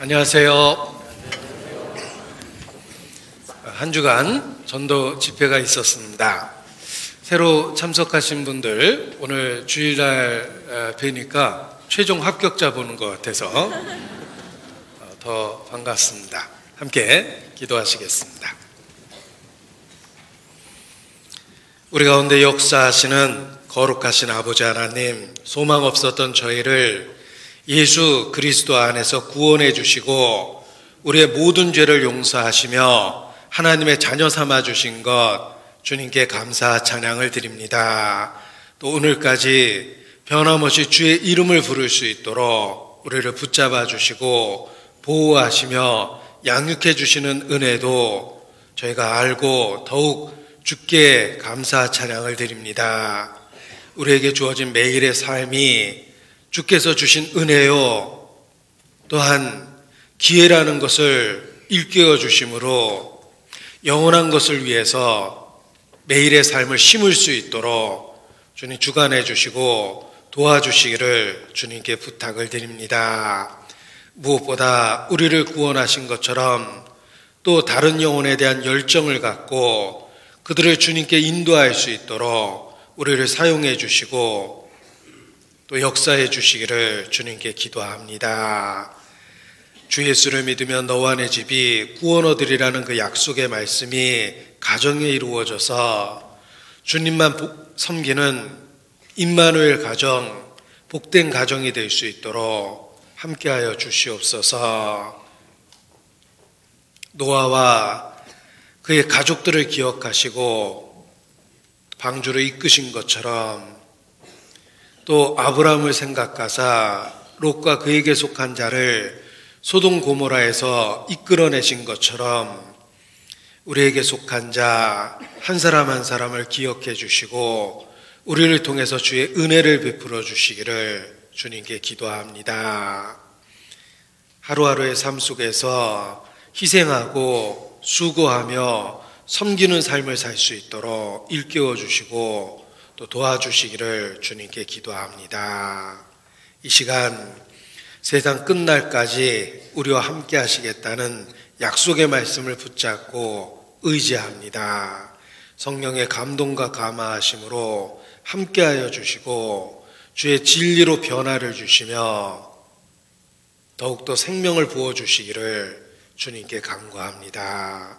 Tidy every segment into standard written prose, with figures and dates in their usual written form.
안녕하세요. 한 주간 전도 집회가 있었습니다. 새로 참석하신 분들 오늘 주일날 뵈니까 최종 합격자 보는 것 같아서 더 반갑습니다. 함께 기도하시겠습니다. 우리 가운데 역사하시는 거룩하신 아버지 하나님, 소망 없었던 저희를 예수 그리스도 안에서 구원해 주시고 우리의 모든 죄를 용서하시며 하나님의 자녀 삼아 주신 것 주님께 감사 찬양을 드립니다. 또 오늘까지 변함없이 주의 이름을 부를 수 있도록 우리를 붙잡아 주시고 보호하시며 양육해 주시는 은혜도 저희가 알고 더욱 주께 감사 찬양을 드립니다. 우리에게 주어진 매일의 삶이 주께서 주신 은혜요 또한 기회라는 것을 일깨워 주심으로 영원한 것을 위해서 매일의 삶을 심을 수 있도록 주님 주관해 주시고 도와주시기를 주님께 부탁을 드립니다. 무엇보다 우리를 구원하신 것처럼 또 다른 영혼에 대한 열정을 갖고 그들을 주님께 인도할 수 있도록 우리를 사용해 주시고 또 역사해 주시기를 주님께 기도합니다. 주 예수를 믿으면 너와 내 집이 구원 얻으리라는 그 약속의 말씀이 가정에 이루어져서 주님만 섬기는 임마누엘 가정, 복된 가정이 될 수 있도록 함께하여 주시옵소서. 노아와 그의 가족들을 기억하시고 방주를 이끄신 것처럼 또 아브라함을 생각하사 롯과 그에게 속한 자를 소돔 고모라에서 이끌어내신 것처럼 우리에게 속한 자 한 사람 한 사람을 기억해 주시고 우리를 통해서 주의 은혜를 베풀어 주시기를 주님께 기도합니다. 하루하루의 삶 속에서 희생하고 수고하며 섬기는 삶을 살 수 있도록 일깨워 주시고 또 도와주시기를 주님께 기도합니다. 이 시간 세상 끝날까지 우리와 함께 하시겠다는 약속의 말씀을 붙잡고 의지합니다. 성령의 감동과 감화하심으로 함께하여 주시고 주의 진리로 변화를 주시며 더욱더 생명을 부어주시기를 주님께 간구합니다.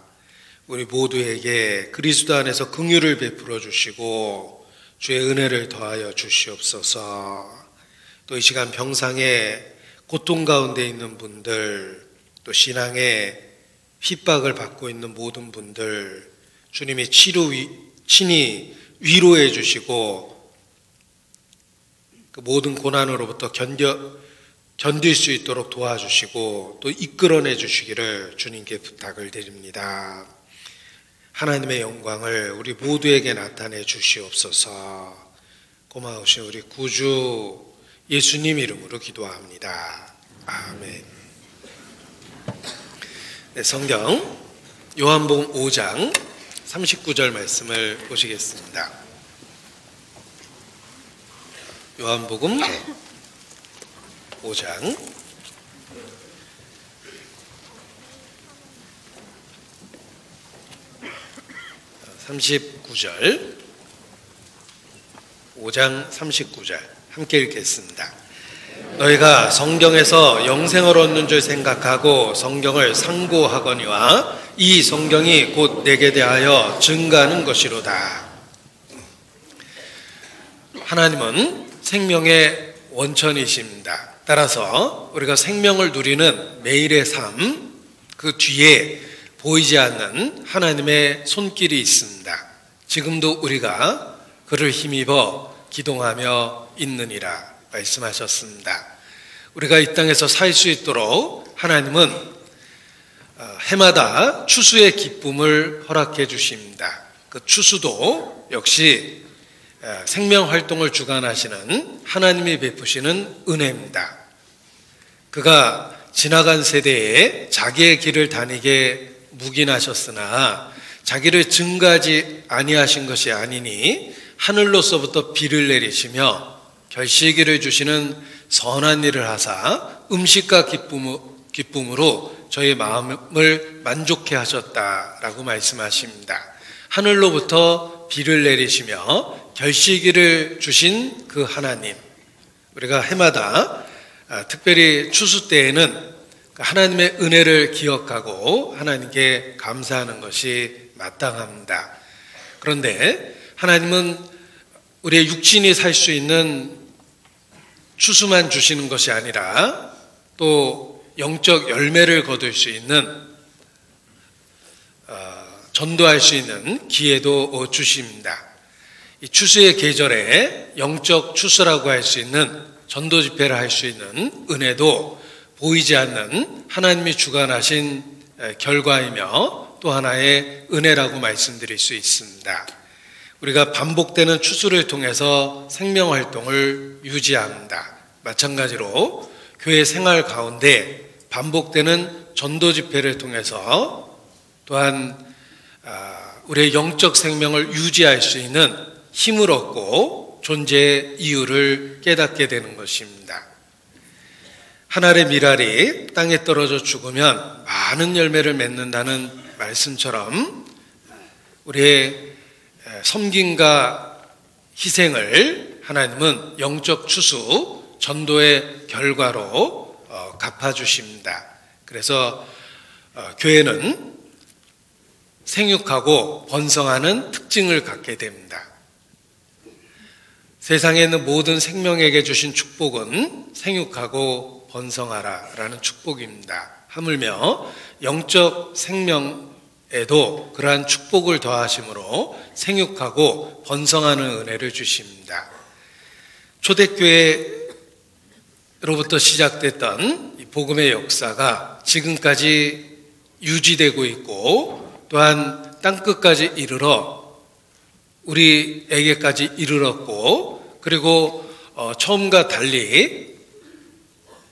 우리 모두에게 그리스도 안에서 긍휼을 베풀어 주시고 주의 은혜를 더하여 주시옵소서. 또 이 시간 병상에 고통 가운데 있는 분들, 또 신앙에 핍박을 받고 있는 모든 분들 주님이 친히 위로해 주시고 그 모든 고난으로부터 견딜 수 있도록 도와주시고 또 이끌어내 주시기를 주님께 부탁을 드립니다. 하나님의 영광을 우리 모두에게 나타내 주시옵소서. 고마우신 우리 구주 예수님 이름으로 기도합니다. 아멘. 네, 성경 요한복음 5장 39절 말씀을 보시겠습니다. 요한복음 5장 39절 5장 39절 함께 읽겠습니다. 너희가 성경에서 영생을 얻는 줄 생각하고 성경을 상고하거니와 이 성경이 곧 내게 대하여 증가하는 것이로다. 하나님은 생명의 원천이십니다. 따라서 우리가 생명을 누리는 매일의 삶, 그 뒤에 보이지 않는 하나님의 손길이 있습니다. 지금도 우리가 그를 힘입어 기동하며 있느니라 말씀하셨습니다. 우리가 이 땅에서 살 수 있도록 하나님은 해마다 추수의 기쁨을 허락해 주십니다. 그 추수도 역시 생명활동을 주관하시는 하나님이 베푸시는 은혜입니다. 그가 지나간 세대에 자기의 길을 다니게 묵인하셨으나 자기를 증가하지 아니하신 것이 아니니 하늘로서부터 비를 내리시며 결실기를 주시는 선한 일을 하사 음식과 기쁨으로 저희 마음을 만족해 하셨다라고 말씀하십니다. 하늘로부터 비를 내리시며 결실기를 주신 그 하나님, 우리가 해마다 특별히 추수 때에는 하나님의 은혜를 기억하고 하나님께 감사하는 것이 마땅합니다. 그런데 하나님은 우리의 육신이 살 수 있는 추수만 주시는 것이 아니라 또 영적 열매를 거둘 수 있는 전도할 수 있는 기회도 주십니다. 이 추수의 계절에 영적 추수라고 할 수 있는 전도 집회를 할 수 있는 은혜도 보이지 않는 하나님이 주관하신 결과이며 또 하나의 은혜라고 말씀드릴 수 있습니다. 우리가 반복되는 추수를 통해서 생명활동을 유지합니다. 마찬가지로 교회 생활 가운데 반복되는 전도 집회를 통해서 또한 우리의 영적 생명을 유지할 수 있는 힘을 얻고 존재의 이유를 깨닫게 되는 것입니다. 한 알의 밀알이 땅에 떨어져 죽으면 많은 열매를 맺는다는 말씀처럼 우리의 섬김과 희생을 하나님은 영적 추수, 전도의 결과로 갚아주십니다. 그래서 교회는 생육하고 번성하는 특징을 갖게 됩니다. 세상에 있는 모든 생명에게 주신 축복은 생육하고 번성하라라는 축복입니다. 하물며 영적 생명에도 그러한 축복을 더하심으로 생육하고 번성하는 은혜를 주십니다. 초대교회로부터 시작됐던 이 복음의 역사가 지금까지 유지되고 있고 또한 땅끝까지 이르러 우리에게까지 이르렀고 그리고 처음과 달리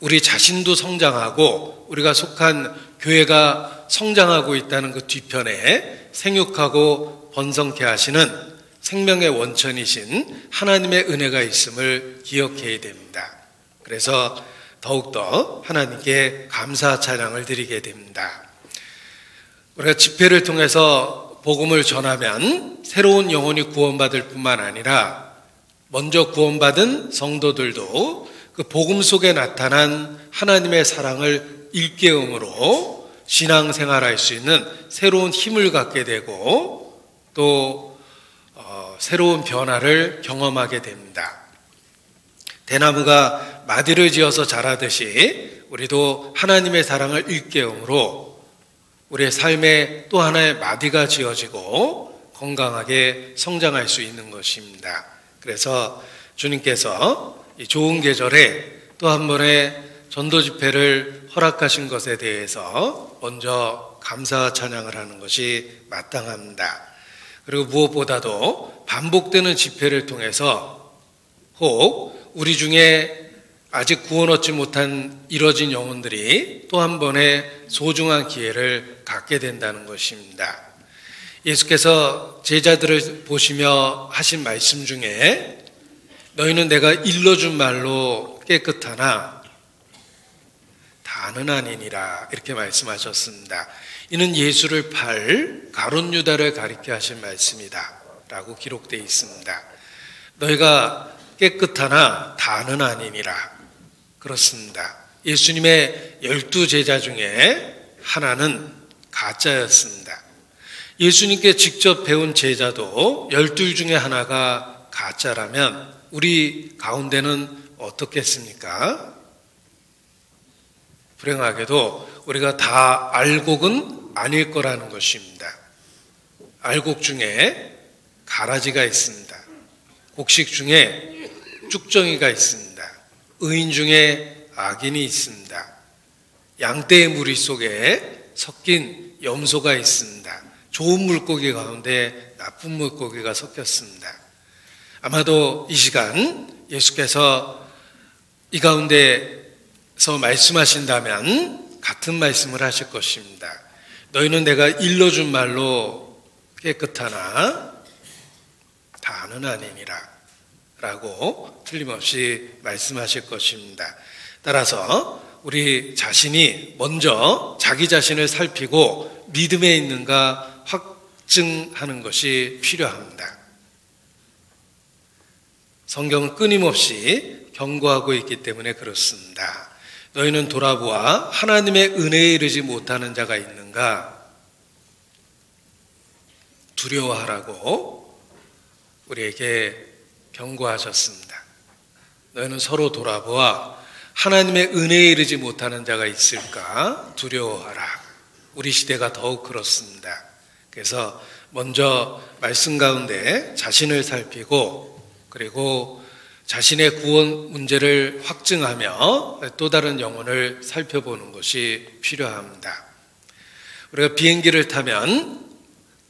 우리 자신도 성장하고 우리가 속한 교회가 성장하고 있다는 그 뒤편에 생육하고 번성케 하시는 생명의 원천이신 하나님의 은혜가 있음을 기억해야 됩니다. 그래서 더욱더 하나님께 감사 찬양을 드리게 됩니다. 우리가 집회를 통해서 복음을 전하면 새로운 영혼이 구원받을 뿐만 아니라 먼저 구원받은 성도들도 그 복음 속에 나타난 하나님의 사랑을 일깨움으로 신앙생활할 수 있는 새로운 힘을 갖게 되고 또 새로운 변화를 경험하게 됩니다. 대나무가 마디를 지어서 자라듯이 우리도 하나님의 사랑을 일깨움으로 우리의 삶에 또 하나의 마디가 지어지고 건강하게 성장할 수 있는 것입니다. 그래서 주님께서 이 좋은 계절에 또 한 번의 전도 집회를 허락하신 것에 대해서 먼저 감사 찬양을 하는 것이 마땅합니다. 그리고 무엇보다도 반복되는 집회를 통해서 혹 우리 중에 아직 구원 얻지 못한 이뤄진 영혼들이 또 한 번의 소중한 기회를 갖게 된다는 것입니다. 예수께서 제자들을 보시며 하신 말씀 중에 너희는 내가 일러준 말로 깨끗하나 다는 아니니라 이렇게 말씀하셨습니다. 이는 예수를 팔 가룟 유다를 가리켜 하신 말씀이다 라고 기록되어 있습니다. 너희가 깨끗하나 다는 아니니라. 그렇습니다. 예수님의 12제자 중에 하나는 가짜였습니다. 예수님께 직접 배운 제자도 12 중에 하나가 가짜라면 우리 가운데는 어떻겠습니까? 불행하게도 우리가 다 알곡은 아닐 거라는 것입니다. 알곡 중에 가라지가 있습니다. 곡식 중에 쭉정이가 있습니다. 의인 중에 악인이 있습니다. 양떼의 무리 속에 섞인 염소가 있습니다. 좋은 물고기 가운데 나쁜 물고기가 섞였습니다. 아마도 이 시간 예수께서 이 가운데서 말씀하신다면 같은 말씀을 하실 것입니다. 너희는 내가 일러준 말로 깨끗하나 다는 아니니라 라고 틀림없이 말씀하실 것입니다. 따라서 우리 자신이 먼저 자기 자신을 살피고 믿음에 있는가 확증하는 것이 필요합니다. 성경은 끊임없이 경고하고 있기 때문에 그렇습니다. 너희는 돌아보아 하나님의 은혜에 이르지 못하는 자가 있는가? 두려워하라고 우리에게 경고하셨습니다. 너희는 서로 돌아보아 하나님의 은혜에 이르지 못하는 자가 있을까? 두려워하라. 우리 시대가 더욱 그렇습니다. 그래서 먼저 말씀 가운데 자신을 살피고 그리고 자신의 구원 문제를 확증하며 또 다른 영혼을 살펴보는 것이 필요합니다. 우리가 비행기를 타면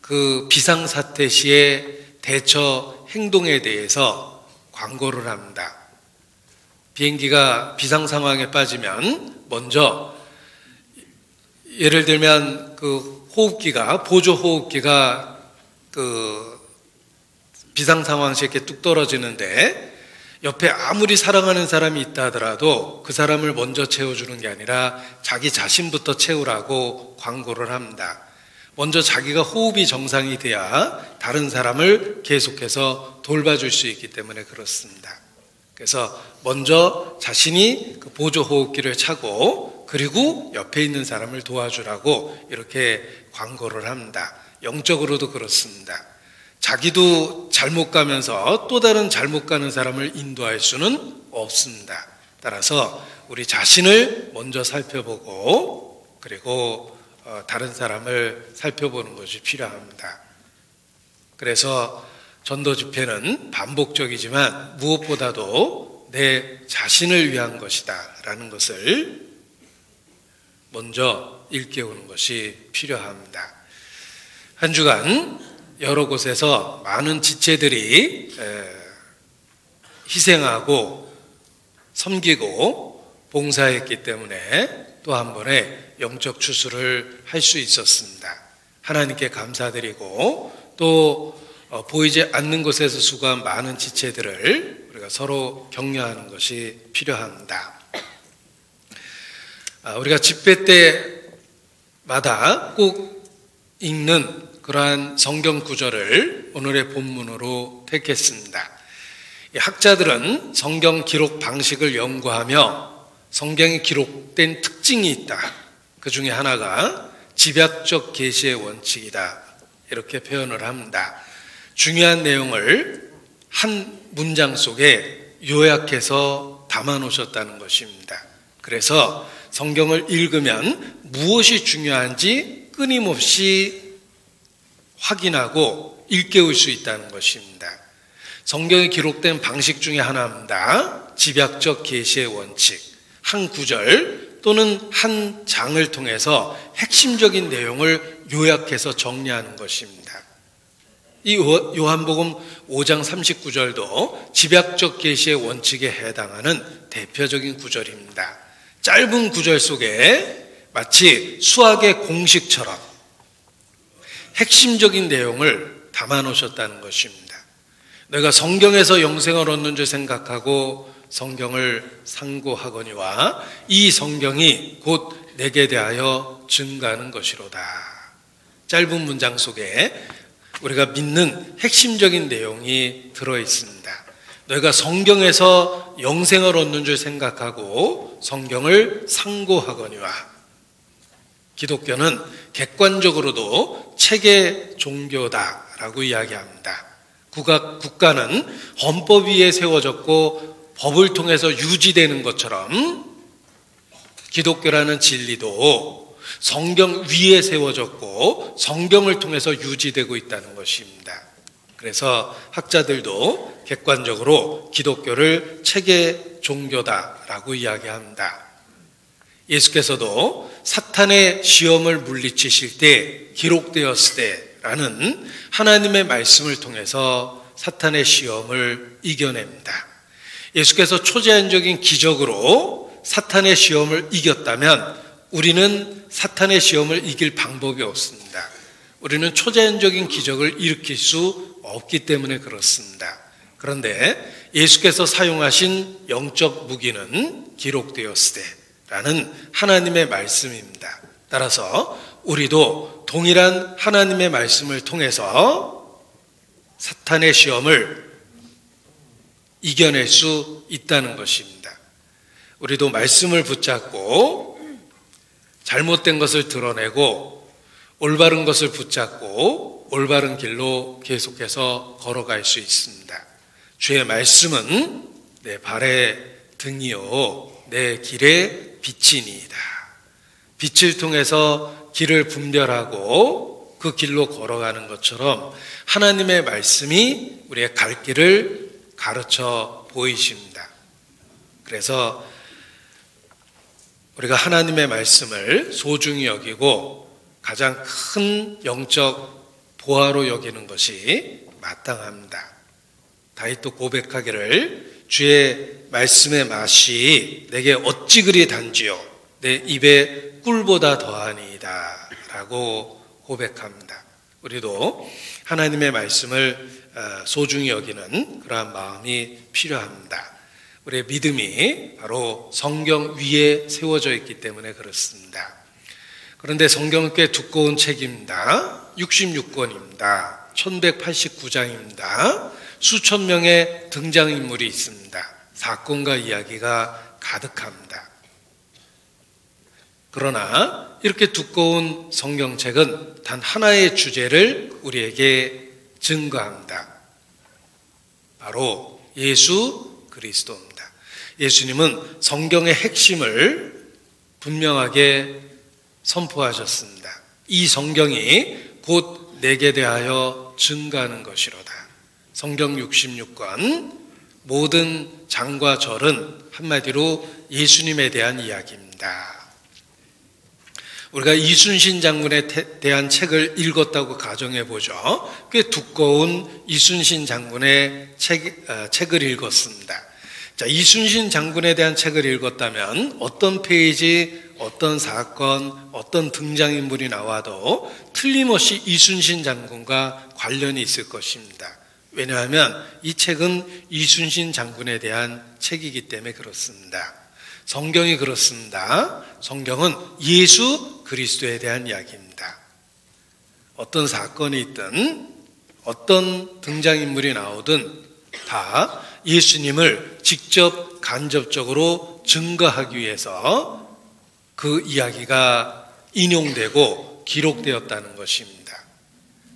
그 비상사태 시의 대처 행동에 대해서 광고를 합니다. 비행기가 비상 상황에 빠지면 먼저 예를 들면 그 호흡기가 보조 호흡기가 그 비상 상황 시 이렇게 뚝 떨어지는데 옆에 아무리 사랑하는 사람이 있다 하더라도 그 사람을 먼저 채워주는 게 아니라 자기 자신부터 채우라고 광고를 합니다. 먼저 자기가 호흡이 정상이 돼야 다른 사람을 계속해서 돌봐줄 수 있기 때문에 그렇습니다. 그래서 먼저 자신이 그 보조 호흡기를 차고 그리고 옆에 있는 사람을 도와주라고 이렇게 광고를 합니다. 영적으로도 그렇습니다. 자기도 잘못 가면서 또 다른 잘못 가는 사람을 인도할 수는 없습니다. 따라서 우리 자신을 먼저 살펴보고 그리고 다른 사람을 살펴보는 것이 필요합니다. 그래서 전도 집회는 반복적이지만 무엇보다도 내 자신을 위한 것이다 라는 것을 먼저 일깨우는 것이 필요합니다. 한 주간 여러 곳에서 많은 지체들이 희생하고 섬기고 봉사했기 때문에 또 한 번의 영적 추수를 할 수 있었습니다. 하나님께 감사드리고 또 보이지 않는 곳에서 수고한 많은 지체들을 우리가 서로 격려하는 것이 필요합니다. 우리가 집회 때마다 꼭 읽는 그러한 성경 구절을 오늘의 본문으로 택했습니다. 학자들은 성경 기록 방식을 연구하며 성경에 기록된 특징이 있다. 그 중에 하나가 집약적 계시의 원칙이다. 이렇게 표현을 합니다. 중요한 내용을 한 문장 속에 요약해서 담아 놓으셨다는 것입니다. 그래서 성경을 읽으면 무엇이 중요한지 끊임없이 확인하고 일깨울 수 있다는 것입니다. 성경에 기록된 방식 중에 하나입니다. 집약적 계시의 원칙. 한 구절 또는 한 장을 통해서 핵심적인 내용을 요약해서 정리하는 것입니다. 이 요한복음 5장 39절도 집약적 계시의 원칙에 해당하는 대표적인 구절입니다. 짧은 구절 속에 마치 수학의 공식처럼 핵심적인 내용을 담아 놓으셨다는 것입니다. 내가 성경에서 영생을 얻는 줄 생각하고 성경을 상고하거니와 이 성경이 곧 내게 대하여 증가하는 것이로다. 짧은 문장 속에 우리가 믿는 핵심적인 내용이 들어있습니다. 너희가 성경에서 영생을 얻는 줄 생각하고 성경을 상고하거니와. 기독교는 객관적으로도 체계 종교다라고 이야기합니다. 국가는 헌법 위에 세워졌고 법을 통해서 유지되는 것처럼 기독교라는 진리도 성경 위에 세워졌고 성경을 통해서 유지되고 있다는 것입니다. 그래서 학자들도 객관적으로 기독교를 체계 종교다라고 이야기합니다. 예수께서도 사탄의 시험을 물리치실 때 기록되었을 때라는 하나님의 말씀을 통해서 사탄의 시험을 이겨냅니다. 예수께서 초자연적인 기적으로 사탄의 시험을 이겼다면 우리는 사탄의 시험을 이길 방법이 없습니다. 우리는 초자연적인 기적을 일으킬 수 없기 때문에 그렇습니다. 그런데 예수께서 사용하신 영적 무기는 기록되었을 때라는 하나님의 말씀입니다. 따라서 우리도 동일한 하나님의 말씀을 통해서 사탄의 시험을 이겨낼 수 있다는 것입니다. 우리도 말씀을 붙잡고 잘못된 것을 드러내고 올바른 것을 붙잡고 올바른 길로 계속해서 걸어갈 수 있습니다. 주의 말씀은 내 발의 등이요 내 길의 빛이니이다. 빛을 통해서 길을 분별하고 그 길로 걸어가는 것처럼 하나님의 말씀이 우리의 갈 길을 가르쳐 보이십니다. 그래서 우리가 하나님의 말씀을 소중히 여기고 가장 큰 영적 보화로 여기는 것이 마땅합니다. 다윗도 고백하기를 주의 말씀의 맛이 내게 어찌 그리 단지요 내 입에 꿀보다 더하니이다 라고 고백합니다. 우리도 하나님의 말씀을 소중히 여기는 그러한 마음이 필요합니다. 우리의 믿음이 바로 성경 위에 세워져 있기 때문에 그렇습니다. 그런데 성경은 꽤 두꺼운 책입니다. 66권입니다. 1189장입니다. 수천 명의 등장인물이 있습니다. 사건과 이야기가 가득합니다. 그러나 이렇게 두꺼운 성경책은 단 하나의 주제를 우리에게 증거합니다. 바로 예수 그리스도입니다. 예수님은 성경의 핵심을 분명하게 선포하셨습니다. 이 성경이 곧 내게 대하여 증거하는 것이로다. 성경 66권 모든 장과 절은 한마디로 예수님에 대한 이야기입니다. 우리가 이순신 장군에 대한 책을 읽었다고 가정해 보죠. 꽤 두꺼운 이순신 장군의 책을 읽었습니다. 자, 이순신 장군에 대한 책을 읽었다면 어떤 페이지, 어떤 사건, 어떤 등장인물이 나와도 틀림없이 이순신 장군과 관련이 있을 것입니다. 왜냐하면 이 책은 이순신 장군에 대한 책이기 때문에 그렇습니다. 성경이 그렇습니다. 성경은 예수 그리스도에 대한 이야기입니다. 어떤 사건이 있든 어떤 등장인물이 나오든 다 예수님을 직접 간접적으로 증거하기 위해서 그 이야기가 인용되고 기록되었다는 것입니다.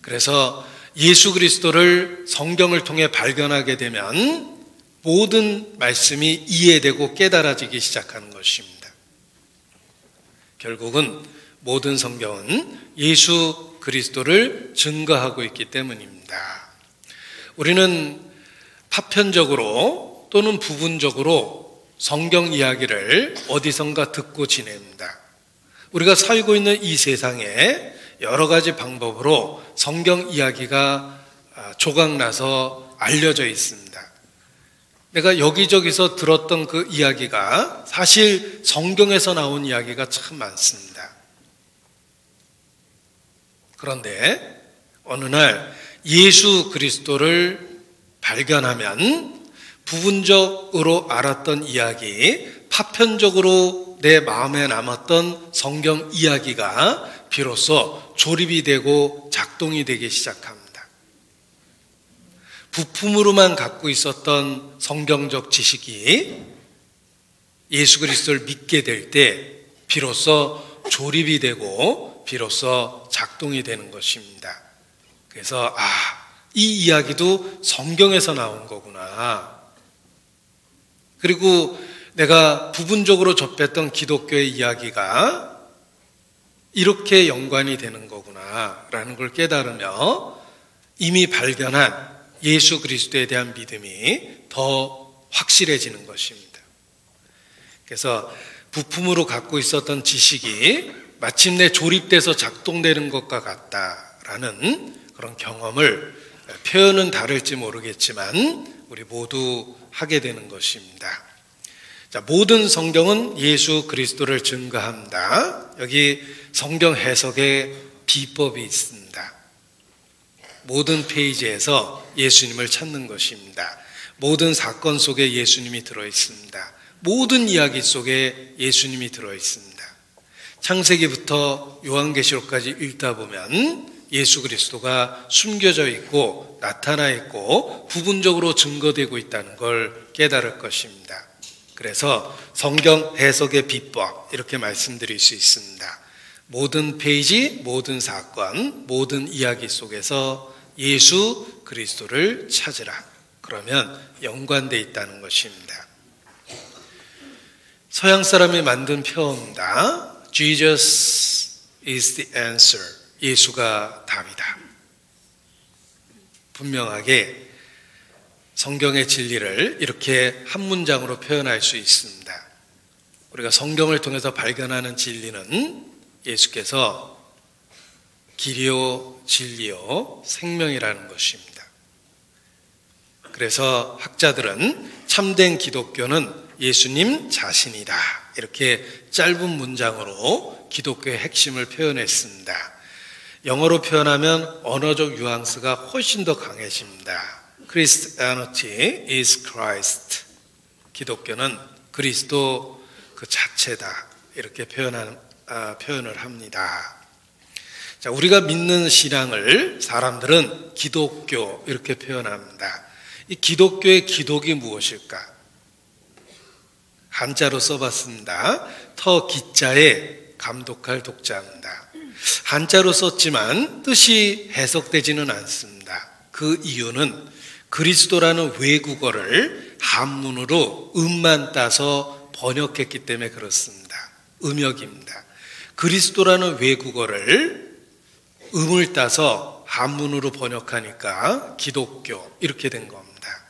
그래서 예수 그리스도를 성경을 통해 발견하게 되면 모든 말씀이 이해되고 깨달아지기 시작하는 것입니다. 결국은 모든 성경은 예수 그리스도를 증거하고 있기 때문입니다. 우리는 파편적으로 또는 부분적으로 성경 이야기를 어디선가 듣고 지냅니다. 우리가 살고 있는 이 세상에 여러 가지 방법으로 성경 이야기가 조각나서 알려져 있습니다. 내가 여기저기서 들었던 그 이야기가 사실 성경에서 나온 이야기가 참 많습니다. 그런데 어느 날 예수 그리스도를 발견하면 부분적으로 알았던 이야기, 파편적으로 내 마음에 남았던 성경 이야기가 비로소 조립이 되고 작동이 되기 시작합니다. 부품으로만 갖고 있었던 성경적 지식이 예수 그리스도를 믿게 될 때 비로소 조립이 되고 비로소 작동이 되는 것입니다. 그래서 이 이야기도 성경에서 나온 거구나. 그리고 내가 부분적으로 접했던 기독교의 이야기가 이렇게 연관이 되는 거구나 라는 걸 깨달으며 이미 발견한 예수 그리스도에 대한 믿음이 더 확실해지는 것입니다. 그래서 부품으로 갖고 있었던 지식이 마침내 조립돼서 작동되는 것과 같다라는 그런 경험을 표현은 다를지 모르겠지만 우리 모두 하게 되는 것입니다. 자, 모든 성경은 예수 그리스도를 증거합니다. 여기 성경 해석의 비법이 있습니다. 모든 페이지에서 예수님을 찾는 것입니다. 모든 사건 속에 예수님이 들어있습니다. 모든 이야기 속에 예수님이 들어있습니다. 창세기부터 요한계시록까지 읽다 보면 예수 그리스도가 숨겨져 있고 나타나 있고 부분적으로 증거되고 있다는 걸 깨달을 것입니다. 그래서 성경 해석의 비법 이렇게 말씀드릴 수 있습니다. 모든 페이지, 모든 사건, 모든 이야기 속에서 예수 그리스도를 찾으라. 그러면 연관되어 있다는 것입니다. 서양 사람이 만든 표어입니다. Jesus is the answer. 예수가 답이다. 분명하게 성경의 진리를 이렇게 한 문장으로 표현할 수 있습니다. 우리가 성경을 통해서 발견하는 진리는 예수께서 길이요 진리요 생명이라는 것입니다. 그래서 학자들은 참된 기독교는 예수님 자신이다. 이렇게 짧은 문장으로 기독교의 핵심을 표현했습니다. 영어로 표현하면 언어적 뉘앙스가 훨씬 더 강해집니다. Christianity is Christ. 기독교는 그리스도 그 자체다. 이렇게 표현을 합니다. 자, 우리가 믿는 신앙을 사람들은 기독교 이렇게 표현합니다. 이 기독교의 기독이 무엇일까? 한자로 써봤습니다. 터 기자에 감독할 독자입니다. 한자로 썼지만 뜻이 해석되지는 않습니다. 그 이유는 그리스도라는 외국어를 한문으로 음만 따서 번역했기 때문에 그렇습니다. 음역입니다. 그리스도라는 외국어를 음을 따서 한문으로 번역하니까 기독교 이렇게 된 겁니다.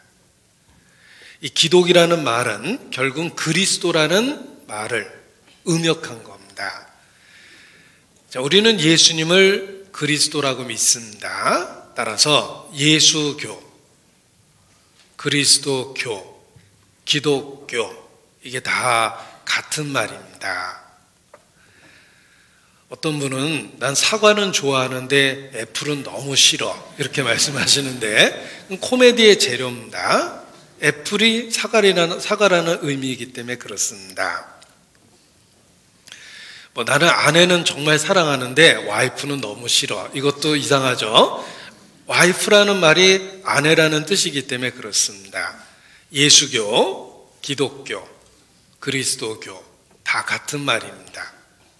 이 기독이라는 말은 결국은 그리스도라는 말을 음역한 겁니다. 자, 우리는 예수님을 그리스도라고 믿습니다. 따라서 예수교, 그리스도교, 기독교 이게 다 같은 말입니다. 어떤 분은 난 사과는 좋아하는데 애플은 너무 싫어 이렇게 말씀하시는데 코미디의 재료입니다. 애플이 사과라는 의미이기 때문에 그렇습니다. 나는 아내는 정말 사랑하는데 와이프는 너무 싫어. 이것도 이상하죠? 와이프라는 말이 아내라는 뜻이기 때문에 그렇습니다. 예수교, 기독교, 그리스도교 다 같은 말입니다.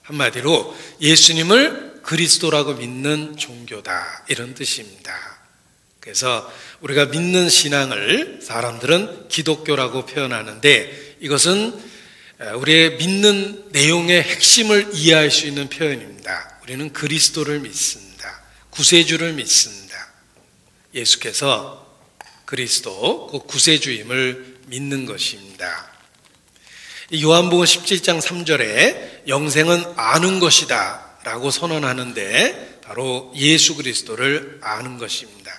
한마디로 예수님을 그리스도라고 믿는 종교다 이런 뜻입니다. 그래서 우리가 믿는 신앙을 사람들은 기독교라고 표현하는데 이것은 우리의 믿는 내용의 핵심을 이해할 수 있는 표현입니다. 우리는 그리스도를 믿습니다. 구세주를 믿습니다. 예수께서 그리스도, 그 구세주임을 믿는 것입니다. 요한복음 17장 3절에 영생은 아는 것이다 라고 선언하는데 바로 예수 그리스도를 아는 것입니다.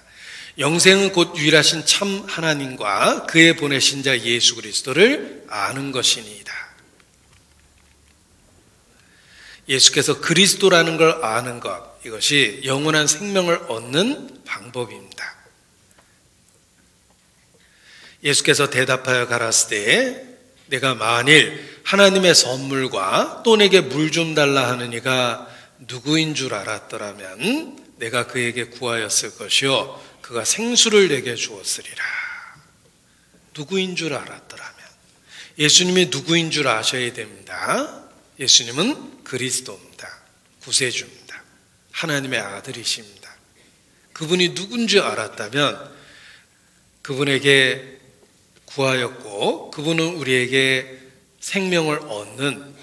영생은 곧 유일하신 참 하나님과 그의 보내신 자 예수 그리스도를 아는 것이니이다. 예수께서 그리스도라는 걸 아는 것, 이것이 영원한 생명을 얻는 방법입니다. 예수께서 대답하여 가라사대 내가 만일 하나님의 선물과 또 내게 물 좀 달라 하는 이가 누구인 줄 알았더라면 내가 그에게 구하였을 것이요 그가 생수를 내게 주었으리라. 누구인 줄 알았더라면 예수님이 누구인 줄 아셔야 됩니다. 예수님은 그리스도입니다. 구세주입니다. 하나님의 아들이십니다. 그분이 누군지 알았다면 그분에게 구하였고 그분은 우리에게 생명을 얻는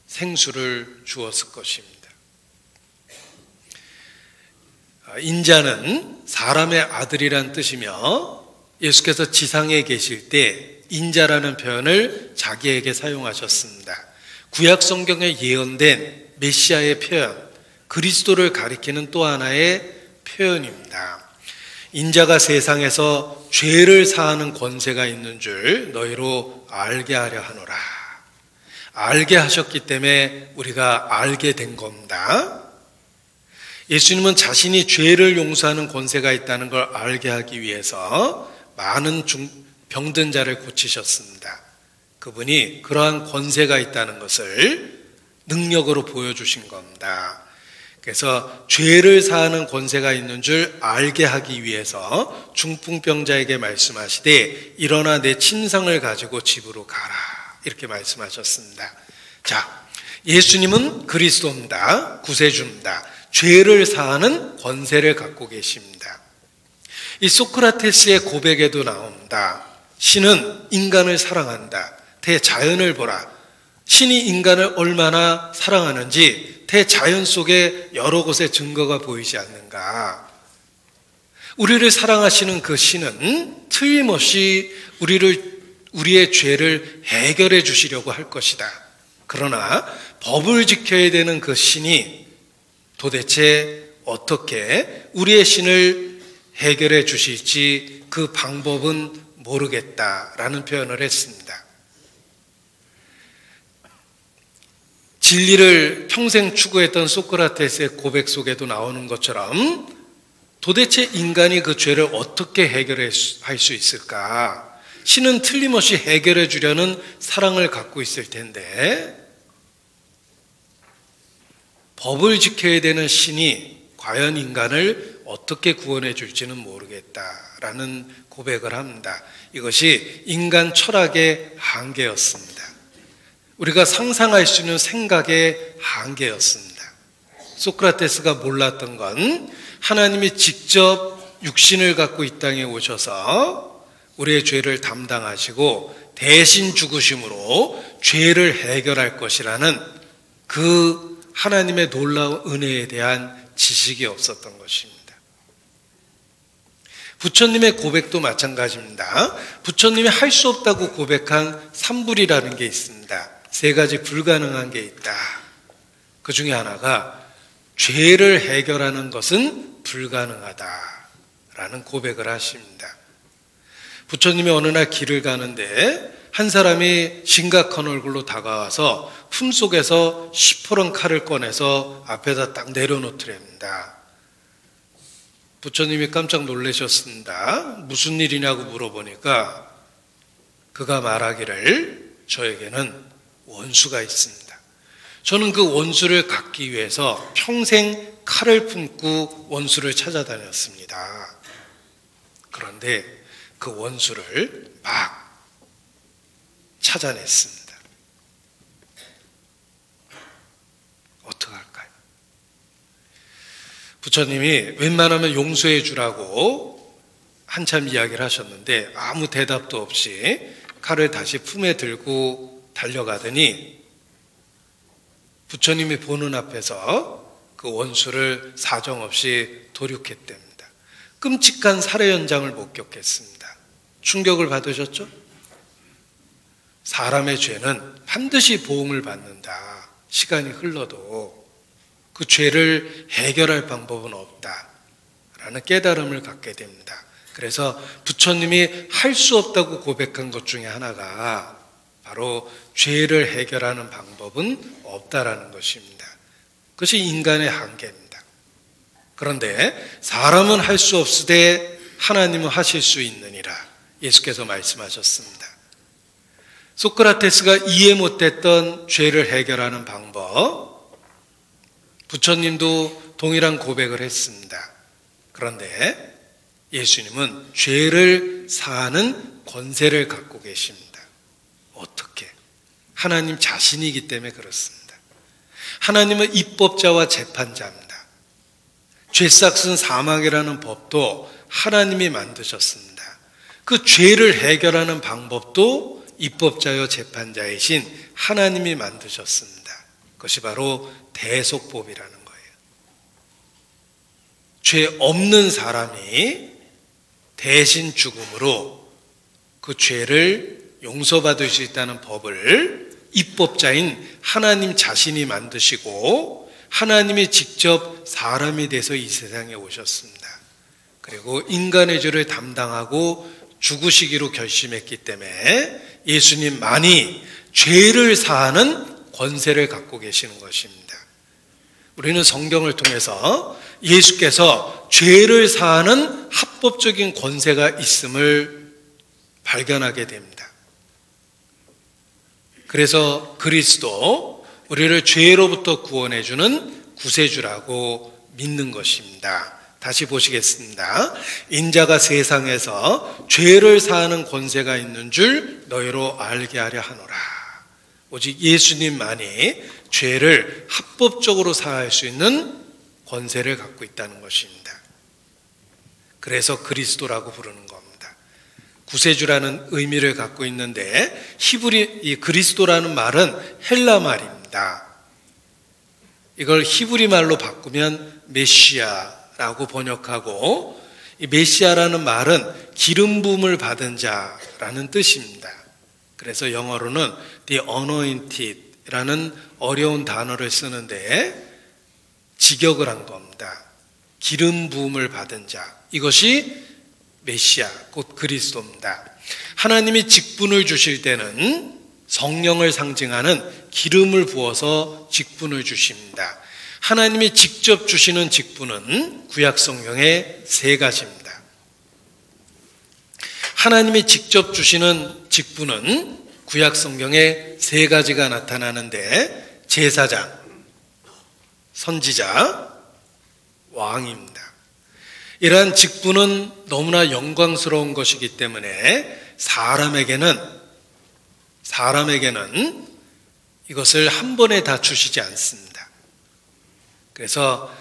생수를 주었을 것입니다. 인자는 사람의 아들이란 뜻이며 예수께서 지상에 계실 때 인자라는 표현을 자기에게 사용하셨습니다. 구약 성경에 예언된 메시아의 표현, 그리스도를 가리키는 또 하나의 표현입니다. 인자가 세상에서 죄를 사하는 권세가 있는 줄 너희로 알게 하려 하노라. 알게 하셨기 때문에 우리가 알게 된 겁니다. 예수님은 자신이 죄를 용서하는 권세가 있다는 걸 알게 하기 위해서 많은 병든 자를 고치셨습니다. 그분이 그러한 권세가 있다는 것을 능력으로 보여주신 겁니다. 그래서 죄를 사하는 권세가 있는 줄 알게 하기 위해서 중풍병자에게 말씀하시되 일어나 내 침상을 가지고 집으로 가라 이렇게 말씀하셨습니다. 자, 예수님은 그리스도입니다. 구세주입니다. 죄를 사하는 권세를 갖고 계십니다. 이 소크라테스의 고백에도 나옵니다. 신은 인간을 사랑한다. 대자연을 보라. 신이 인간을 얼마나 사랑하는지 대자연 속에 여러 곳에 증거가 보이지 않는가. 우리를 사랑하시는 그 신은 틀림없이 우리의 죄를 해결해 주시려고 할 것이다. 그러나 법을 지켜야 되는 그 신이 도대체 어떻게 우리의 신을 해결해 주실지 그 방법은 모르겠다라는 표현을 했습니다. 진리를 평생 추구했던 소크라테스의 고백 속에도 나오는 것처럼 도대체 인간이 그 죄를 어떻게 해결할 수 있을까? 신은 틀림없이 해결해 주려는 사랑을 갖고 있을 텐데 법을 지켜야 되는 신이 과연 인간을 어떻게 구원해 줄지는 모르겠다라는 고백을 합니다. 이것이 인간 철학의 한계였습니다. 우리가 상상할 수 있는 생각의 한계였습니다. 소크라테스가 몰랐던 건 하나님이 직접 육신을 갖고 이 땅에 오셔서 우리의 죄를 담당하시고 대신 죽으심으로 죄를 해결할 것이라는 그 하나님의 놀라운 은혜에 대한 지식이 없었던 것입니다. 부처님의 고백도 마찬가지입니다. 부처님이 할 수 없다고 고백한 삼불이라는 게 있습니다. 세 가지 불가능한 게 있다. 그 중에 하나가 죄를 해결하는 것은 불가능하다라는 고백을 하십니다. 부처님이 어느 날 길을 가는데 한 사람이 심각한 얼굴로 다가와서 품속에서 시퍼런 칼을 꺼내서 앞에다 딱 내려놓더랍니다. 부처님이 깜짝 놀라셨습니다. 무슨 일이냐고 물어보니까 그가 말하기를 저에게는 원수가 있습니다. 저는 그 원수를 갚기 위해서 평생 칼을 품고 원수를 찾아다녔습니다. 그런데 그 원수를 막 찾아냈습니다. 어떡할까요? 부처님이 웬만하면 용서해 주라고 한참 이야기를 하셨는데 아무 대답도 없이 칼을 다시 품에 들고 달려가더니 부처님이 보는 앞에서 그 원수를 사정없이 도륙했답니다. 끔찍한 살해 현장을 목격했습니다. 충격을 받으셨죠? 사람의 죄는 반드시 보응을 받는다. 시간이 흘러도 그 죄를 해결할 방법은 없다라는 깨달음을 갖게 됩니다. 그래서 부처님이 할 수 없다고 고백한 것 중에 하나가 바로 죄를 해결하는 방법은 없다라는 것입니다. 그것이 인간의 한계입니다. 그런데 사람은 할 수 없으되 하나님은 하실 수 있느니라 예수께서 말씀하셨습니다. 소크라테스가 이해 못했던 죄를 해결하는 방법, 부처님도 동일한 고백을 했습니다. 그런데 예수님은 죄를 사하는 권세를 갖고 계십니다. 어떻게? 하나님 자신이기 때문에 그렇습니다. 하나님은 입법자와 재판자입니다. 죄싹은 사망이라는 법도 하나님이 만드셨습니다. 그 죄를 해결하는 방법도 입법자여 재판자이신 하나님이 만드셨습니다. 그것이 바로 대속법이라는 거예요. 죄 없는 사람이 대신 죽음으로 그 죄를 용서받을 수 있다는 법을 입법자인 하나님 자신이 만드시고 하나님이 직접 사람이 돼서 이 세상에 오셨습니다. 그리고 인간의 죄를 담당하고 죽으시기로 결심했기 때문에 예수님만이 죄를 사하는 권세를 갖고 계시는 것입니다. 우리는 성경을 통해서 예수께서 죄를 사하는 합법적인 권세가 있음을 발견하게 됩니다. 그래서 그리스도, 우리를 죄로부터 구원해주는 구세주라고 믿는 것입니다. 다시 보시겠습니다. 인자가 세상에서 죄를 사하는 권세가 있는 줄 너희로 알게 하려 하노라. 오직 예수님만이 죄를 합법적으로 사할 수 있는 권세를 갖고 있다는 것입니다. 그래서 그리스도라고 부르는 겁니다. 구세주라는 의미를 갖고 있는데 이 그리스도라는 말은 헬라 말입니다. 이걸 히브리 말로 바꾸면 메시아라고 번역하고, 이 메시아라는 말은 기름 부음을 받은 자라는 뜻입니다. 그래서 영어로는 the anointed라는 어려운 단어를 쓰는데 직역을 한 겁니다. 기름 부음을 받은 자, 이것이 메시아, 곧 그리스도입니다. 하나님이 직분을 주실 때는 성령을 상징하는 기름을 부어서 직분을 주십니다. 하나님이 직접 주시는 직분은 구약 성경에 세 가지입니다. 하나님이 직접 주시는 직분은 구약 성경에 세 가지가 나타나는데 제사장, 선지자, 왕입니다. 이러한 직분은 너무나 영광스러운 것이기 때문에 사람에게는 이것을 한 번에 다 주시지 않습니다. 그래서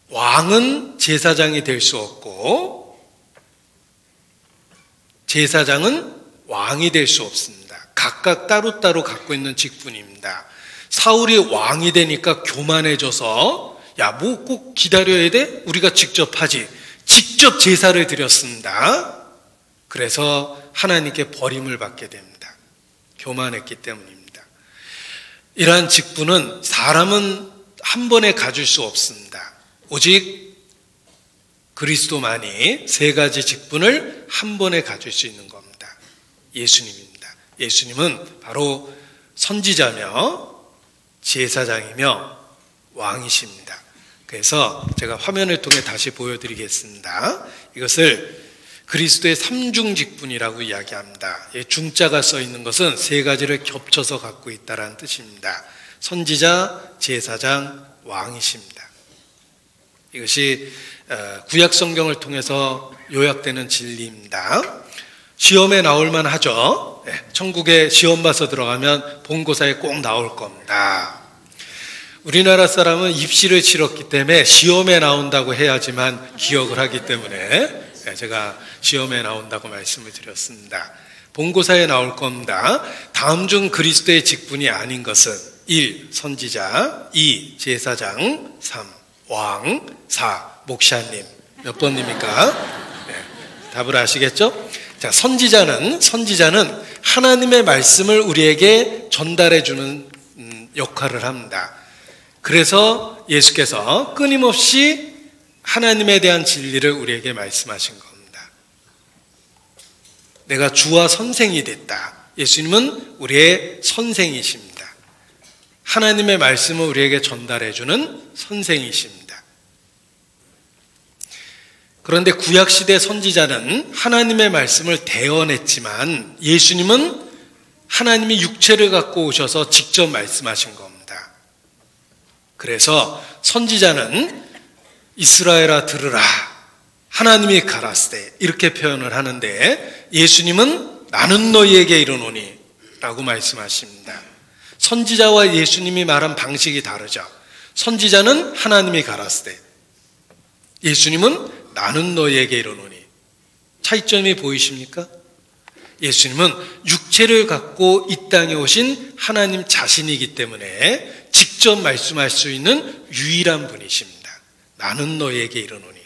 왕은 제사장이 될 수 없고 제사장은 왕이 될 수 없습니다. 각각 따로따로 갖고 있는 직분입니다. 사울이 왕이 되니까 교만해져서 야, 뭐 꼭 기다려야 돼? 우리가 직접 하지. 직접 제사를 드렸습니다. 그래서 하나님께 버림을 받게 됩니다. 교만했기 때문입니다. 이러한 직분은 사람은 한 번에 가질 수 없습니다. 오직 그리스도만이 세 가지 직분을 한 번에 가질 수 있는 겁니다. 예수님입니다. 예수님은 바로 선지자며 제사장이며 왕이십니다. 그래서 제가 화면을 통해 다시 보여드리겠습니다. 이것을 그리스도의 삼중직분이라고 이야기합니다. 중자가 써 있는 것은 세 가지를 겹쳐서 갖고 있다는 뜻입니다. 선지자, 제사장, 왕이십니다. 이것이 구약 성경을 통해서 요약되는 진리입니다. 시험에 나올 만하죠. 천국에 시험 봐서 들어가면 본고사에 꼭 나올 겁니다. 우리나라 사람은 입시를 치렀기 때문에 시험에 나온다고 해야지만 기억을 하기 때문에 제가 시험에 나온다고 말씀을 드렸습니다. 본고사에 나올 겁니다. 다음 중 그리스도의 직분이 아닌 것은 1. 선지자, 2. 제사장, 3. 왕, 4. 목사님. 몇 번입니까? 답을 아시겠죠? 자, 선지자는 하나님의 말씀을 우리에게 전달해 주는 역할을 합니다. 그래서 예수께서 끊임없이 하나님에 대한 진리를 우리에게 말씀하신 겁니다. 내가 주와 선생이 됐다. 예수님은 우리의 선생이십니다. 하나님의 말씀을 우리에게 전달해 주는 선생이십니다. 그런데 구약시대 선지자는 하나님의 말씀을 대언했지만 예수님은 하나님이 육체를 갖고 오셔서 직접 말씀하신 겁니다. 그래서 선지자는 이스라엘아 들으라 하나님이 가라사대 이렇게 표현을 하는데 예수님은 나는 너희에게 이르노니 라고 말씀하십니다. 선지자와 예수님이 말한 방식이 다르죠. 선지자는 하나님이 가라사대, 예수님은 나는 너희에게 이르노니. 차이점이 보이십니까? 예수님은 육체를 갖고 이 땅에 오신 하나님 자신이기 때문에 직접 말씀할 수 있는 유일한 분이십니다. 나는 너희에게 이르노니.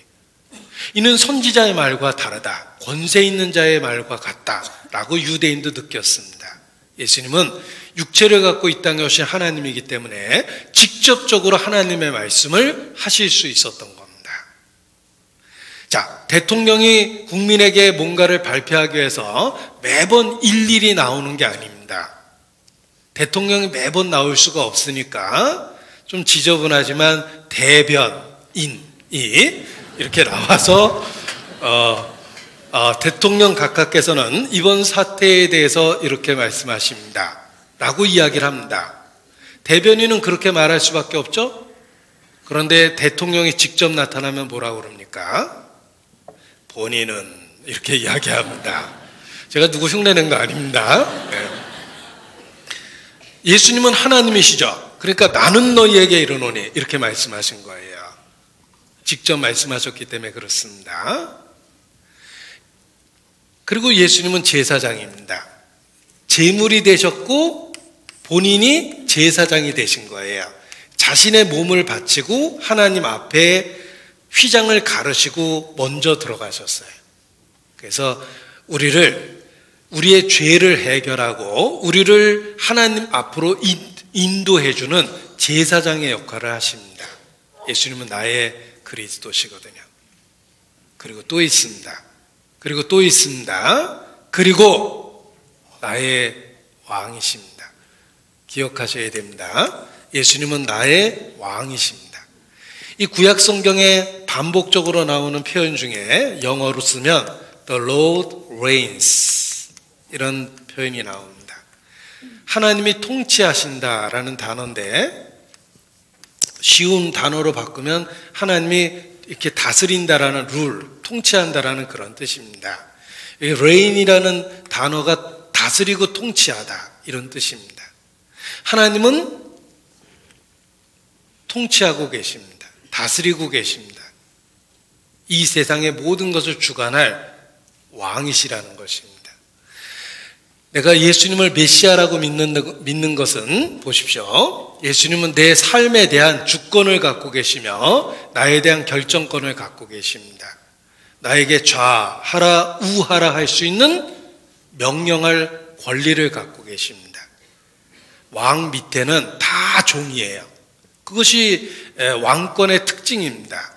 이는 선지자의 말과 다르다. 권세 있는 자의 말과 같다라고 유대인도 느꼈습니다. 예수님은 육체를 갖고 이 땅에 오신 하나님이기 때문에 직접적으로 하나님의 말씀을 하실 수 있었던 겁니다. 자, 대통령이 국민에게 뭔가를 발표하기 위해서 매번 일일이 나오는 게 아닙니다. 대통령이 매번 나올 수가 없으니까 좀 지저분하지만 대변인이 이렇게 나와서 대통령 각하께서는 이번 사태에 대해서 이렇게 말씀하십니다 라고 이야기를 합니다. 대변인은 그렇게 말할 수밖에 없죠. 그런데 대통령이 직접 나타나면 뭐라고 그럽니까? 본인은 이렇게 이야기합니다. 제가 누구 흉내낸 거 아닙니다. 예수님은 하나님이시죠. 그러니까 나는 너희에게 이르노니 이렇게 말씀하신 거예요. 직접 말씀하셨기 때문에 그렇습니다. 그리고 예수님은 제사장입니다. 제물이 되셨고 본인이 제사장이 되신 거예요. 자신의 몸을 바치고 하나님 앞에 휘장을 가르시고 먼저 들어가셨어요. 그래서 우리의 죄를 해결하고 우리를 하나님 앞으로 인도해주는 제사장의 역할을 하십니다. 예수님은 나의 그리스도시거든요. 그리고 또 있습니다. 그리고 나의 왕이십니다. 기억하셔야 됩니다. 예수님은 나의 왕이십니다. 이 구약 성경에 반복적으로 나오는 표현 중에 영어로 쓰면 The Lord reigns. 이런 표현이 나옵니다. 하나님이 통치하신다라는 단어인데 쉬운 단어로 바꾸면 하나님이 이렇게 다스린다라는 룰, 통치한다라는 그런 뜻입니다. 이 reign이라는 단어가 다스리고 통치하다 이런 뜻입니다. 하나님은 통치하고 계십니다. 다스리고 계십니다. 이 세상의 모든 것을 주관할 왕이시라는 것입니다. 내가 예수님을 메시아라고 믿는 것은 보십시오. 예수님은 내 삶에 대한 주권을 갖고 계시며 나에 대한 결정권을 갖고 계십니다. 나에게 좌하라 우하라 할 수 있는 명령할 권리를 갖고 계십니다. 왕 밑에는 다 종이에요. 그것이 왕권의 특징입니다.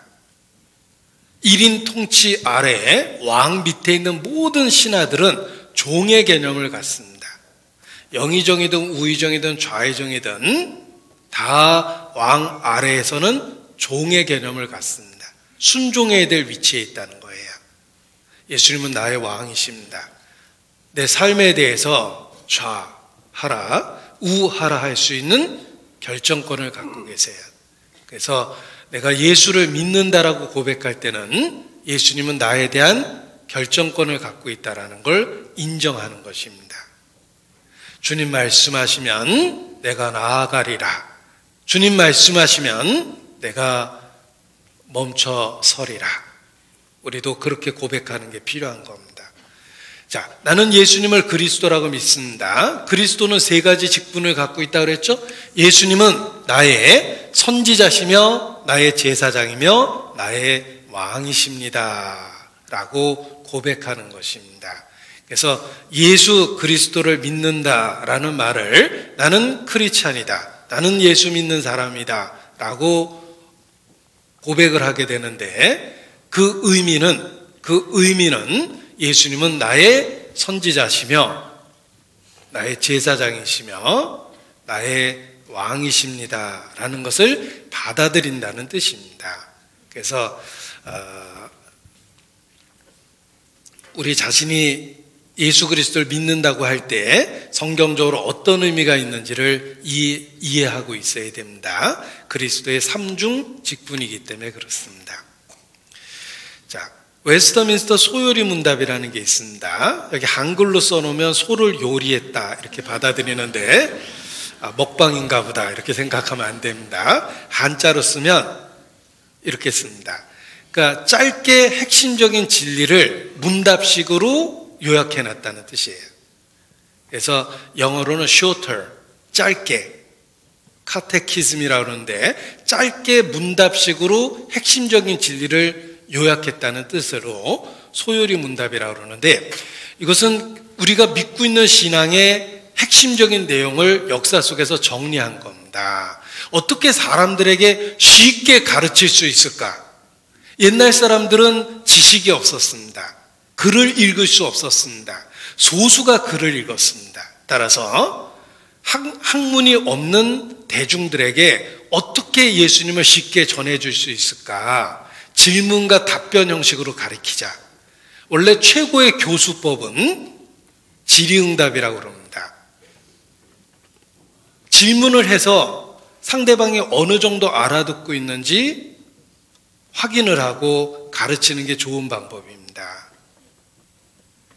1인 통치 아래에 왕 밑에 있는 모든 신하들은 종의 개념을 갖습니다. 영의정이든 우의정이든 좌의정이든 다 왕 아래에서는 종의 개념을 갖습니다. 순종해야 될 위치에 있다는 거예요. 예수님은 나의 왕이십니다. 내 삶에 대해서 좌하라 우하라 할 수 있는 결정권을 갖고 계세요. 그래서 내가 예수를 믿는다라고 고백할 때는 예수님은 나에 대한 결정권을 갖고 있다는 걸 인정하는 것입니다. 주님 말씀하시면 내가 나아가리라. 주님 말씀하시면 내가 멈춰 서리라. 우리도 그렇게 고백하는 게 필요한 겁니다. 자, 나는 예수님을 그리스도라고 믿습니다. 그리스도는 세 가지 직분을 갖고 있다고 그랬죠? 예수님은 나의 선지자시며 나의 제사장이며 나의 왕이십니다. 라고 고백하는 것입니다. 그래서 예수 그리스도를 믿는다라는 말을 나는 크리스찬이다. 나는 예수 믿는 사람이다. 라고 고백을 하게 되는데 그 의미는 예수님은 나의 선지자시며 나의 제사장이시며 나의 왕이십니다. 라는 것을 받아들인다는 뜻입니다. 그래서 우리 자신이 예수 그리스도를 믿는다고 할 때 성경적으로 어떤 의미가 있는지를 이해하고 있어야 됩니다. 그리스도의 삼중 직분이기 때문에 그렇습니다. 자, 웨스터민스터 소요리 문답이라는 게 있습니다. 여기 한글로 써놓으면 소를 요리했다 이렇게 받아들이는데 먹방인가 보다 이렇게 생각하면 안 됩니다. 한자로 쓰면 이렇게 씁니다. 그러니까 짧게 핵심적인 진리를 문답식으로 요약해놨다는 뜻이에요. 그래서 영어로는 shorter, 짧게, 카테키즘이라고 그러는데 짧게 문답식으로 핵심적인 진리를 요약했다는 뜻으로 소요리 문답이라고 그러는데 이것은 우리가 믿고 있는 신앙의 핵심적인 내용을 역사 속에서 정리한 겁니다. 어떻게 사람들에게 쉽게 가르칠 수 있을까? 옛날 사람들은 지식이 없었습니다. 글을 읽을 수 없었습니다. 소수가 글을 읽었습니다. 따라서 학문이 없는 대중들에게 어떻게 예수님을 쉽게 전해줄 수 있을까? 질문과 답변 형식으로 가르치자. 원래 최고의 교수법은 질의응답이라고 그럽니다. 질문을 해서 상대방이 어느 정도 알아듣고 있는지 확인을 하고 가르치는 게 좋은 방법입니다.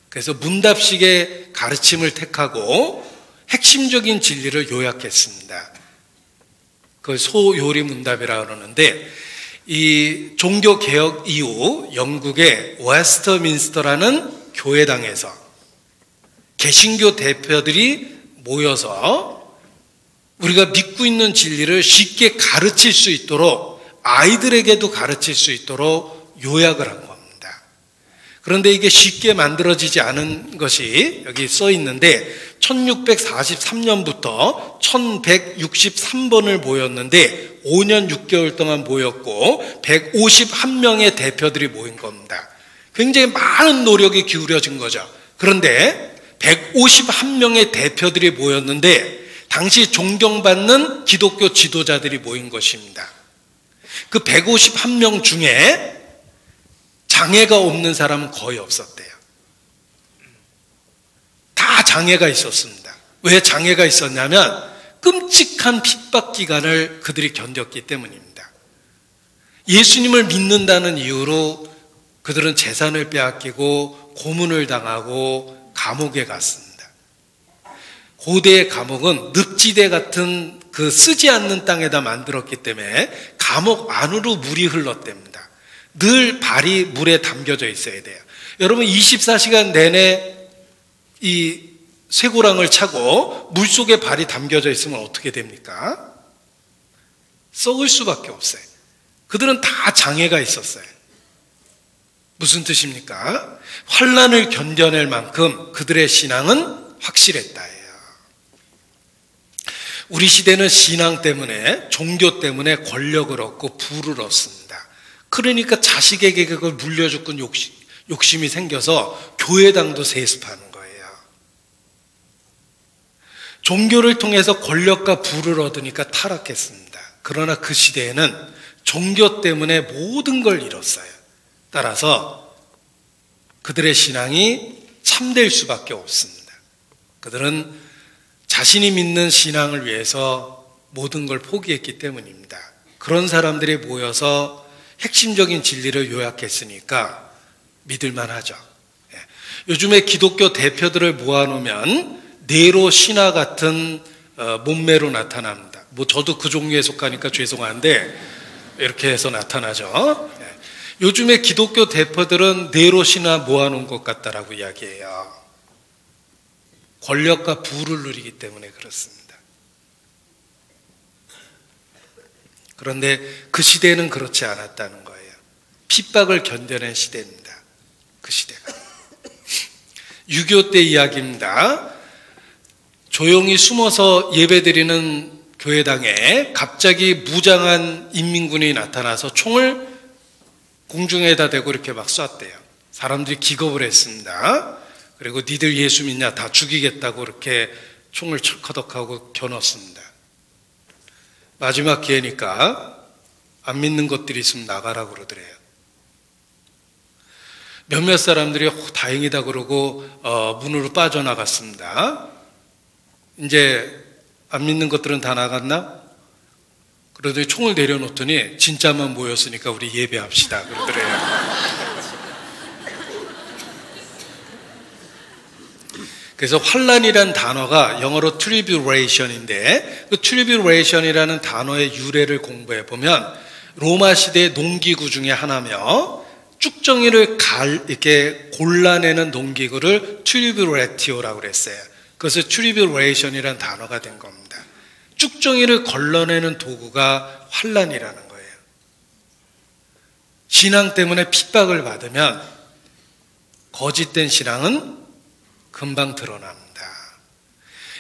그래서 문답식의 가르침을 택하고 핵심적인 진리를 요약했습니다. 그걸 소요리 문답이라고 그러는데 이 종교개혁 이후 영국의 웨스터민스터라는 교회당에서 개신교 대표들이 모여서 우리가 믿고 있는 진리를 쉽게 가르칠 수 있도록 아이들에게도 가르칠 수 있도록 요약을 한 겁니다. 그런데 이게 쉽게 만들어지지 않은 것이 여기 써 있는데 1643년부터 1163번을 모였는데 5년 6개월 동안 모였고 151명의 대표들이 모인 겁니다. 굉장히 많은 노력이 기울여진 거죠. 그런데 151명의 대표들이 모였는데 당시 존경받는 기독교 지도자들이 모인 것입니다. 그 151명 중에 장애가 없는 사람은 거의 없었대요. 다 장애가 있었습니다. 왜 장애가 있었냐면 끔찍한 핍박 기간을 그들이 견뎠기 때문입니다. 예수님을 믿는다는 이유로 그들은 재산을 빼앗기고 고문을 당하고 감옥에 갔습니다. 고대의 감옥은 늪지대 같은 그 쓰지 않는 땅에다 만들었기 때문에 감옥 안으로 물이 흘렀답니다. 늘 발이 물에 담겨져 있어야 돼요. 여러분 24시간 내내 이 쇠고랑을 차고 물속에 발이 담겨져 있으면 어떻게 됩니까? 썩을 수밖에 없어요. 그들은 다 장애가 있었어요. 무슨 뜻입니까? 환난을 견뎌낼 만큼 그들의 신앙은 확실했다예요. 우리 시대는 신앙 때문에, 종교 때문에 권력을 얻고 부를 얻습니다. 그러니까 자식에게 그걸 물려주고 욕심이 생겨서 교회당도 세습하는 거예요. 종교를 통해서 권력과 부를 얻으니까 타락했습니다. 그러나 그 시대에는 종교 때문에 모든 걸 잃었어요. 따라서 그들의 신앙이 참될 수밖에 없습니다. 그들은 자신이 믿는 신앙을 위해서 모든 걸 포기했기 때문입니다. 그런 사람들이 모여서 핵심적인 진리를 요약했으니까 믿을만 하죠. 요즘에 기독교 대표들을 모아놓으면 네로 신화 같은 몸매로 나타납니다. 저도 그 종류에 속하니까 죄송한데 이렇게 해서 나타나죠. 요즘에 기독교 대표들은 네로 신화 모아놓은 것 같다라고 이야기해요. 권력과 부를 누리기 때문에 그렇습니다. 그런데 그 시대는 그렇지 않았다는 거예요. 핍박을 견뎌낸 시대입니다. 그 시대가. 6.25 때 이야기입니다. 조용히 숨어서 예배드리는 교회당에 갑자기 무장한 인민군이 나타나서 총을 공중에다 대고 이렇게 막 쐈대요. 사람들이 기겁을 했습니다. 그리고 니들 예수 믿냐 다 죽이겠다고 이렇게 총을 철커덕하고 겨눴습니다. 마지막 기회니까 안 믿는 것들이 있으면 나가라고 그러더래요. 몇몇 사람들이 다행이다 그러고 문으로 빠져나갔습니다. 이제 안 믿는 것들은 다 나갔나? 그러더니 총을 내려놓더니 진짜만 모였으니까 우리 예배합시다 그러더래요. 그래서 환란이란 단어가 영어로 tribulation인데 그 tribulation이라는 단어의 유래를 공부해 보면 로마 시대 농기구 중에 하나며 쭉정이를 이렇게 골라내는 농기구를 트리뷰레티오라고 그랬어요. 그래서 트리뷰레이션이라는 단어가 된 겁니다. 쭉정이를 걸러내는 도구가 환란이라는 거예요. 신앙 때문에 핍박을 받으면 거짓된 신앙은 금방 드러납니다.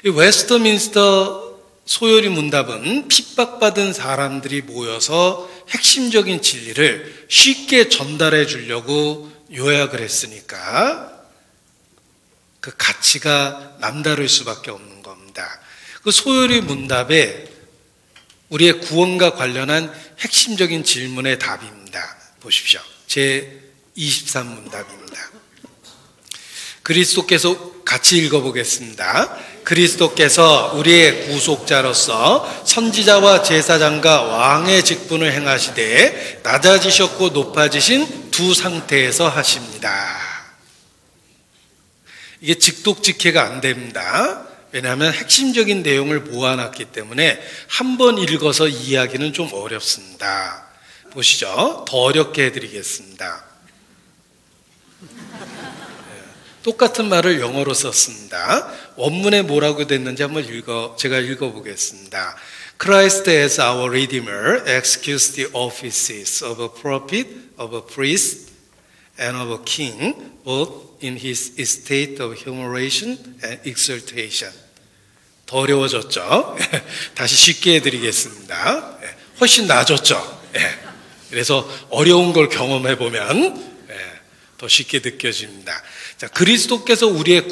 이 웨스트민스터 소요리 문답은 핍박받은 사람들이 모여서 핵심적인 진리를 쉽게 전달해 주려고 요약을 했으니까 그 가치가 남다를 수밖에 없는 겁니다. 그 소요리 문답에 우리의 구원과 관련한 핵심적인 질문의 답입니다. 보십시오. 제 23문답입니다. 그리스도께서 같이 읽어보겠습니다. 그리스도께서 우리의 구속자로서 선지자와 제사장과 왕의 직분을 행하시되 낮아지셨고 높아지신 두 상태에서 하십니다. 이게 직독직해가 안 됩니다. 왜냐하면 핵심적인 내용을 모아놨기 때문에 한 번 읽어서 이해하기는 좀 어렵습니다. 보시죠. 더 어렵게 해드리겠습니다. 똑같은 말을 영어로 썼습니다. 원문에 뭐라고 됐는지 한번 제가 읽어보겠습니다. Christ as our Redeemer executes the offices of a prophet, of a priest, and of a king, both in his estate of humiliation and exaltation. 더 어려워졌죠? 다시 쉽게 해드리겠습니다. 훨씬 나아졌죠? 그래서 어려운 걸 경험해보면 더 쉽게 느껴집니다. 자, 그리스도께서 우리의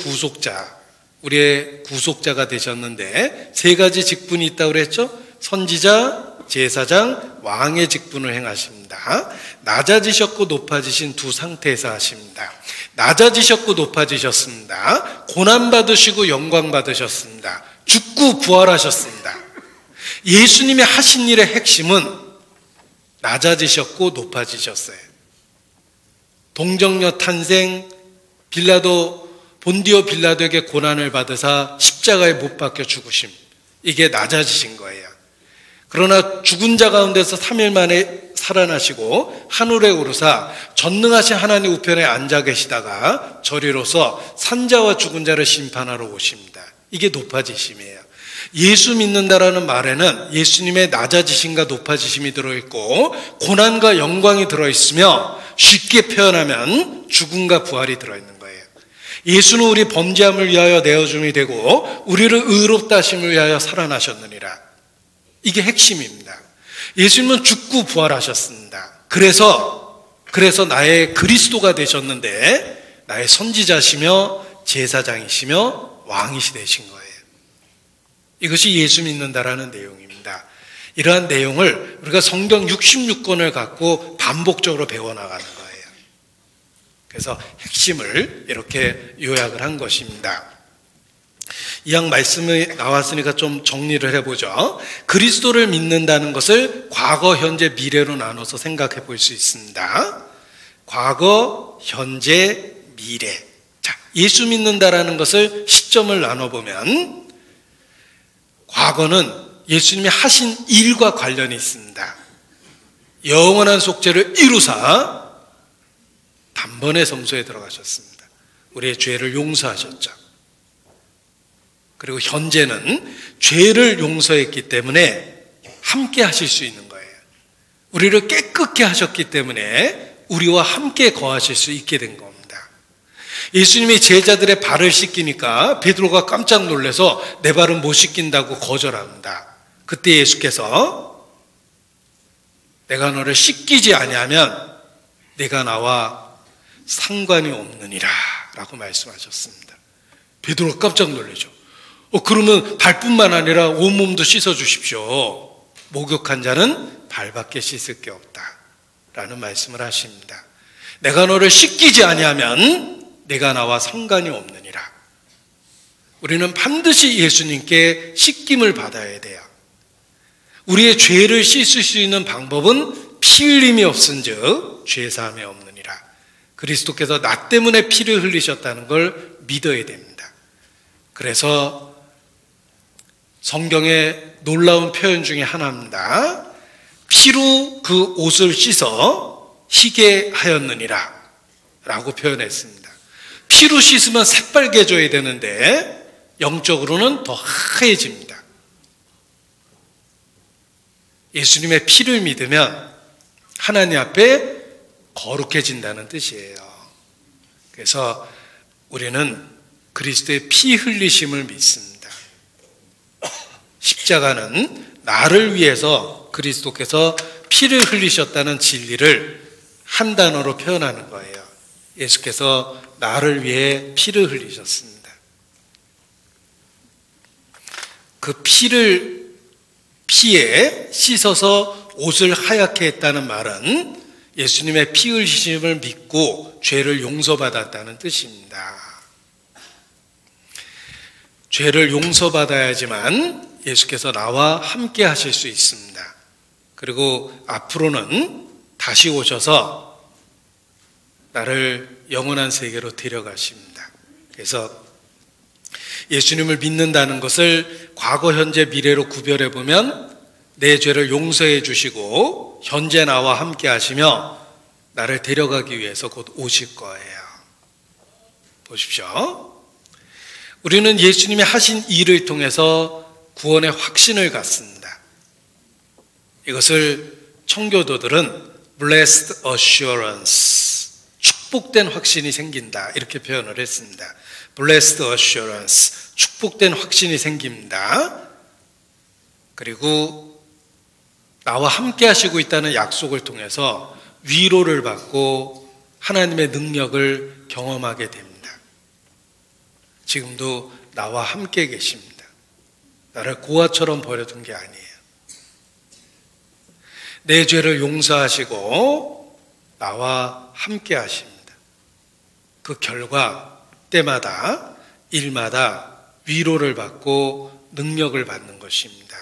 구속자가 되셨는데 세 가지 직분이 있다고 그랬죠? 선지자, 제사장, 왕의 직분을 행하십니다. 낮아지셨고 높아지신 두 상태에서 하십니다. 낮아지셨고 높아지셨습니다. 고난받으시고 영광받으셨습니다. 죽고 부활하셨습니다. 예수님이 하신 일의 핵심은 낮아지셨고 높아지셨어요. 동정녀 탄생, 본디오 빌라도에게 고난을 받으사 십자가에 못 박혀 죽으심, 이게 낮아지신 거예요. 그러나 죽은 자 가운데서 3일 만에 살아나시고 하늘에 오르사 전능하신 하나님 우편에 앉아 계시다가 저리로서 산자와 죽은 자를 심판하러 오십니다. 이게 높아지심이에요. 예수 믿는다라는 말에는 예수님의 낮아지심과 높아지심이 들어있고 고난과 영광이 들어있으며, 쉽게 표현하면 죽음과 부활이 들어있는 거예요. 예수는 우리 범죄함을 위하여 내어줌이 되고 우리를 의롭다 하심을 위하여 살아나셨느니라. 이게 핵심입니다. 예수님은 죽고 부활하셨습니다. 그래서 나의 그리스도가 되셨는데 나의 선지자시며 제사장이시며 왕이시 되신 거예요. 이것이 예수 믿는다라는 내용입니다. 이러한 내용을 우리가 성경 66권을 갖고 반복적으로 배워나가는 거예요. 그래서 핵심을 이렇게 요약을 한 것입니다. 이왕 말씀이 나왔으니까 좀 정리를 해보죠. 그리스도를 믿는다는 것을 과거, 현재, 미래로 나눠서 생각해 볼 수 있습니다. 과거, 현재, 미래. 자, 예수 믿는다라는 것을 시점을 나눠보면 과거는 예수님이 하신 일과 관련이 있습니다. 영원한 속죄를 이루사 단번에 성소에 들어가셨습니다. 우리의 죄를 용서하셨죠. 그리고 현재는 죄를 용서했기 때문에 함께 하실 수 있는 거예요. 우리를 깨끗게 하셨기 때문에 우리와 함께 거하실 수 있게 된 겁니다. 예수님이 제자들의 발을 씻기니까 베드로가 깜짝 놀라서 내 발은 못 씻긴다고 거절합니다. 그때 예수께서 내가 너를 씻기지 아니하면 네가 나와 상관이 없느니라 라고 말씀하셨습니다. 베드로가 깜짝 놀라죠. 그러면 발뿐만 아니라 온몸도 씻어주십시오. 목욕한 자는 발밖에 씻을 게 없다 라는 말씀을 하십니다. 내가 너를 씻기지 아니하면 네가 나와 상관이 없느니라. 우리는 반드시 예수님께 씻김을 받아야 돼요. 우리의 죄를 씻을 수 있는 방법은 피 흘림이 없은즉 죄사함이 없느니라. 그리스도께서 나 때문에 피를 흘리셨다는 걸 믿어야 됩니다. 그래서 성경의 놀라운 표현 중에 하나입니다. 피로 그 옷을 씻어 희게 하였느니라 라고 표현했습니다. 피로 씻으면 새빨개져야 되는데 영적으로는 더 하얘집니다. 예수님의 피를 믿으면 하나님 앞에 거룩해진다는 뜻이에요. 그래서 우리는 그리스도의 피 흘리심을 믿습니다. 십자가는 나를 위해서 그리스도께서 피를 흘리셨다는 진리를 한 단어로 표현하는 거예요. 예수께서 나를 위해 피를 흘리셨습니다. 그 피에 씻어서 옷을 하얗게 했다는 말은 예수님의 피 흘리심을 믿고 죄를 용서받았다는 뜻입니다. 죄를 용서받아야지만 예수께서 나와 함께 하실 수 있습니다. 그리고 앞으로는 다시 오셔서 나를 영원한 세계로 데려가십니다. 그래서 예수님을 믿는다는 것을 과거, 현재, 미래로 구별해 보면 내 죄를 용서해 주시고 현재 나와 함께 하시며 나를 데려가기 위해서 곧 오실 거예요. 보십시오. 우리는 예수님이 하신 일을 통해서 구원의 확신을 갖습니다. 이것을 청교도들은 blessed assurance, 축복된 확신이 생긴다 이렇게 표현을 했습니다. blessed assurance, 축복된 확신이 생깁니다. 그리고 나와 함께 하시고 있다는 약속을 통해서 위로를 받고 하나님의 능력을 경험하게 됩니다. 지금도 나와 함께 계십니다. 나를 고아처럼 버려둔 게 아니에요. 내 죄를 용서하시고 나와 함께 하십니다. 그 결과 때마다 일마다 위로를 받고 능력을 받는 것입니다.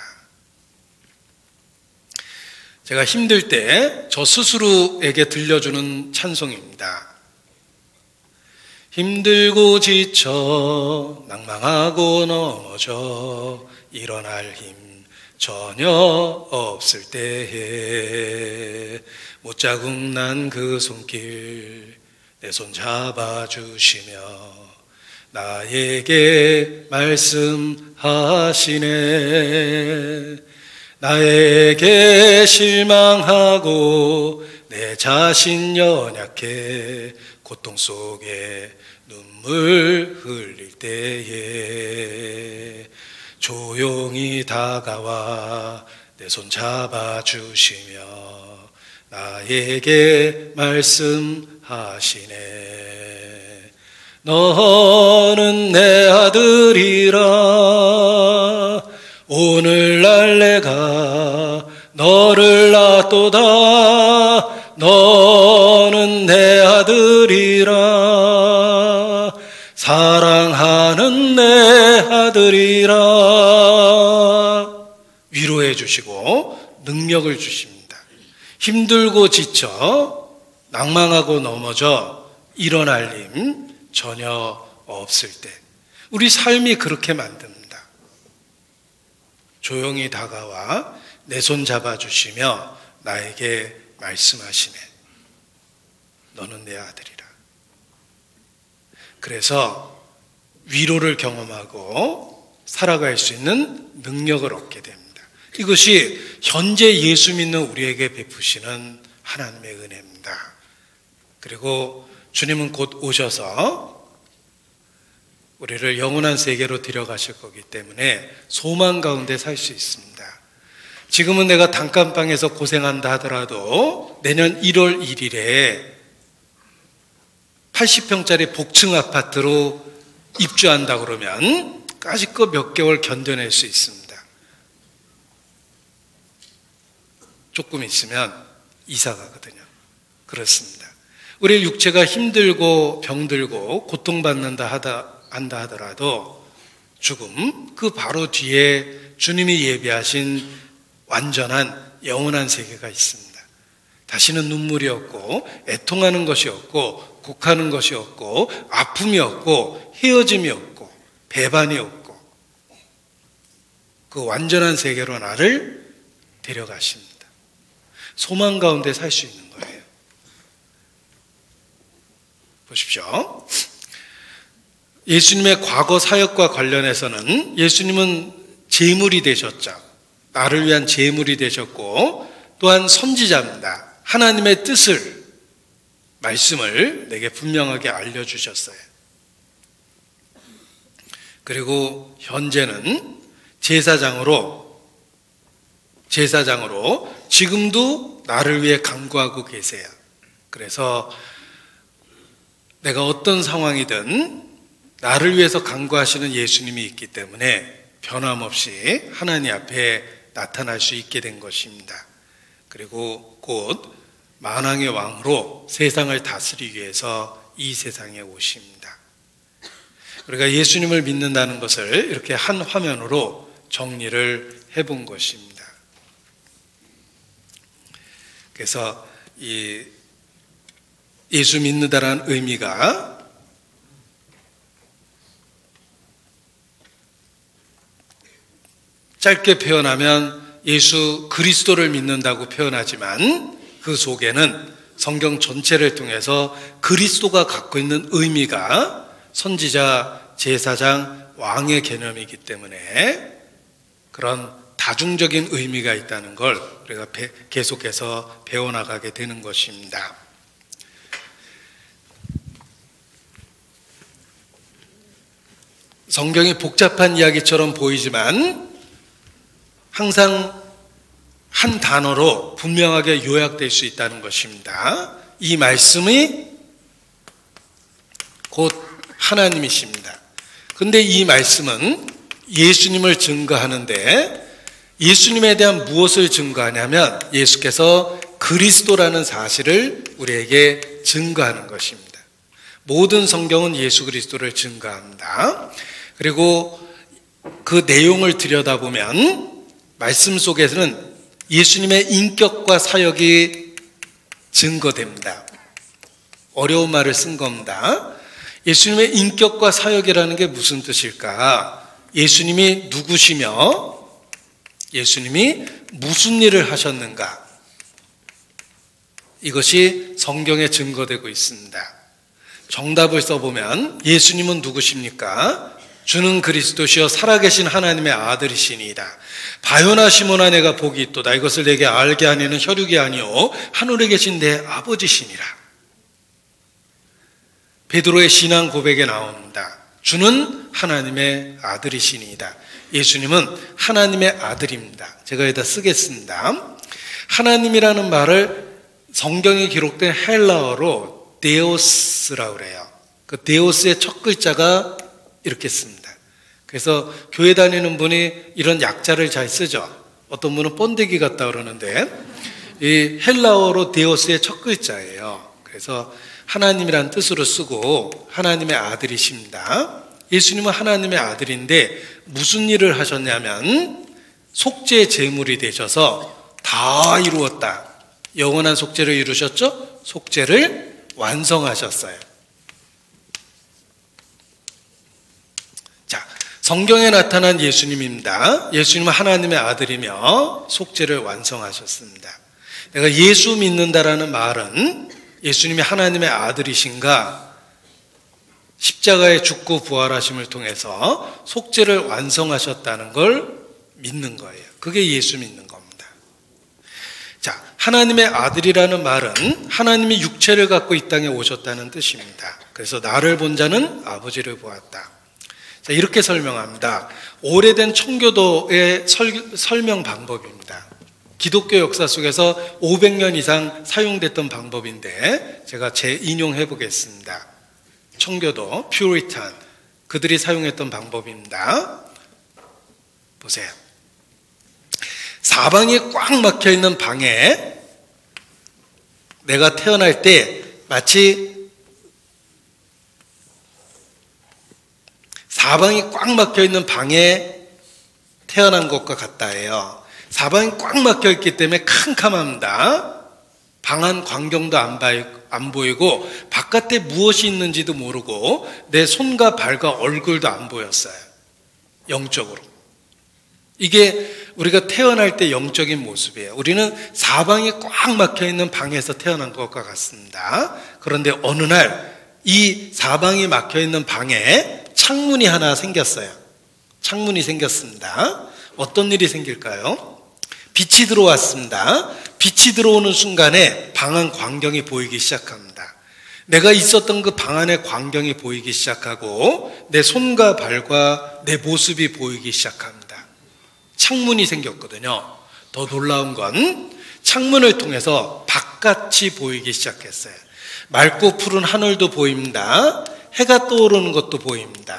제가 힘들 때 저 스스로에게 들려주는 찬송입니다. 힘들고 지쳐 낭망하고 넘어져 일어날 힘 전혀 없을 때에 못자국 난 그 손길 내 손 잡아주시며 나에게 말씀하시네. 나에게 실망하고 내 자신 연약해 고통 속에 눈물 흘릴 때에 조용히 다가와 내 손 잡아주시며 나에게 말씀하시네. 너는 내 아들이라 오늘날 내가 너를 낳도다. 너는 내 아들이라 사랑하는 내 아들이라 위로해 주시고 능력을 주십니다. 힘들고 지쳐 낭망하고 넘어져 일어날 힘 전혀 없을 때 우리 삶이 그렇게 만듭니다. 조용히 다가와 내 손 잡아주시며 나에게 말씀하시네. 너는 내 아들이라. 그래서 위로를 경험하고 살아갈 수 있는 능력을 얻게 됩니다. 이것이 현재 예수 믿는 우리에게 베푸시는 하나님의 은혜입니다. 그리고 주님은 곧 오셔서 우리를 영원한 세계로 데려가실 거기 때문에 소망 가운데 살 수 있습니다. 지금은 내가 단칸방에서 고생한다 하더라도 내년 1월 1일에 80평짜리 복층 아파트로 입주한다 그러면 까짓거 몇 개월 견뎌낼 수 있습니다. 조금 있으면 이사 가거든요. 그렇습니다. 우리의 육체가 힘들고 병들고 고통받는다 한다 하더라도 죽음 그 바로 뒤에 주님이 예비하신 완전한 영원한 세계가 있습니다. 다시는 눈물이 없고 애통하는 것이 없고 곡하는 것이 없고 아픔이 없고 헤어짐이 없고 배반이 없고 그 완전한 세계로 나를 데려가십니다. 소망 가운데 살 수 있는 거예요. 보십시오. 예수님의 과거 사역과 관련해서는 예수님은 제물이 되셨죠. 나를 위한 제물이 되셨고 또한 선지자입니다. 하나님의 뜻을 말씀을 내게 분명하게 알려주셨어요. 그리고 현재는 제사장으로 지금도 나를 위해 간구하고 계세요. 그래서 내가 어떤 상황이든 나를 위해서 간구하시는 예수님이 있기 때문에 변함없이 하나님 앞에 나타날 수 있게 된 것입니다. 그리고 곧 만왕의 왕으로 세상을 다스리기 위해서 이 세상에 오십니다. 우리가 예수님을 믿는다는 것을 이렇게 한 화면으로 정리를 해본 것입니다. 그래서 이 예수 믿는다라는 의미가 짧게 표현하면 예수 그리스도를 믿는다고 표현하지만 그 속에는 성경 전체를 통해서 그리스도가 갖고 있는 의미가 선지자, 제사장, 왕의 개념이기 때문에 그런 다중적인 의미가 있다는 걸 우리가 계속해서 배워나가게 되는 것입니다. 성경이 복잡한 이야기처럼 보이지만 항상 한 단어로 분명하게 요약될 수 있다는 것입니다. 이 말씀이 곧 하나님이십니다. 그런데 이 말씀은 예수님을 증거하는데 예수님에 대한 무엇을 증거하냐면 예수께서 그리스도라는 사실을 우리에게 증거하는 것입니다. 모든 성경은 예수 그리스도를 증거합니다. 그리고 그 내용을 들여다보면 말씀 속에서는 예수님의 인격과 사역이 증거됩니다. 어려운 말을 쓴 겁니다. 예수님의 인격과 사역이라는 게 무슨 뜻일까? 예수님이 누구시며 예수님이 무슨 일을 하셨는가? 이것이 성경에 증거되고 있습니다. 정답을 써보면 예수님은 누구십니까? 주는 그리스도시여 살아계신 하나님의 아들이시니이다. 바요나 시몬아 내가 복이 있도다. 이것을 내게 알게 하니는 혈육이 아니오 하늘에 계신 내 아버지시니라. 베드로의 신앙 고백에 나옵니다. 주는 하나님의 아들이시니이다. 예수님은 하나님의 아들입니다. 제가 여기다 쓰겠습니다. 하나님이라는 말을 성경에 기록된 헬라어로 데오스라고 그래요. 그 데오스의 첫 글자가 이렇게 씁니다. 그래서 교회 다니는 분이 이런 약자를 잘 쓰죠. 어떤 분은 번데기 같다 그러는데 이 헬라어로 데오스의 첫 글자예요. 그래서 하나님이란 뜻으로 쓰고 하나님의 아들이십니다. 예수님은 하나님의 아들인데 무슨 일을 하셨냐면 속죄 제물이 되셔서 다 이루었다. 영원한 속죄를 이루셨죠? 속죄를 완성하셨어요. 자, 성경에 나타난 예수님입니다. 예수님은 하나님의 아들이며 속죄를 완성하셨습니다. 내가 예수 믿는다라는 말은 예수님이 하나님의 아들이신가? 십자가에 죽고 부활하심을 통해서 속죄를 완성하셨다는 걸 믿는 거예요. 그게 예수 믿는 겁니다. 자, 하나님의 아들이라는 말은 하나님이 육체를 갖고 이 땅에 오셨다는 뜻입니다. 그래서 나를 본 자는 아버지를 보았다. 자, 이렇게 설명합니다. 오래된 청교도의 설명 방법입니다. 기독교 역사 속에서 500년 이상 사용됐던 방법인데 제가 재인용해 보겠습니다. 청교도, 퓨리탄, 그들이 사용했던 방법입니다. 보세요. 사방이 꽉 막혀 있는 방에 내가 태어날 때 마치 사방이 꽉 막혀 있는 방에 태어난 것과 같다 해요. 사방이 꽉 막혀 있기 때문에 캄캄합니다. 방 안 광경도 안 보이고 바깥에 무엇이 있는지도 모르고 내 손과 발과 얼굴도 안 보였어요. 영적으로. 이게 우리가 태어날 때 영적인 모습이에요. 우리는 사방이 꽉 막혀 있는 방에서 태어난 것과 같습니다. 그런데 어느 날 이 사방이 막혀 있는 방에 창문이 하나 생겼어요. 창문이 생겼습니다. 어떤 일이 생길까요? 빛이 들어왔습니다. 빛이 들어오는 순간에 방 안 광경이 보이기 시작합니다. 내가 있었던 그 방 안의 광경이 보이기 시작하고 내 손과 발과 내 모습이 보이기 시작합니다. 창문이 생겼거든요. 더 놀라운 건 창문을 통해서 바깥이 보이기 시작했어요. 맑고 푸른 하늘도 보입니다. 해가 떠오르는 것도 보입니다.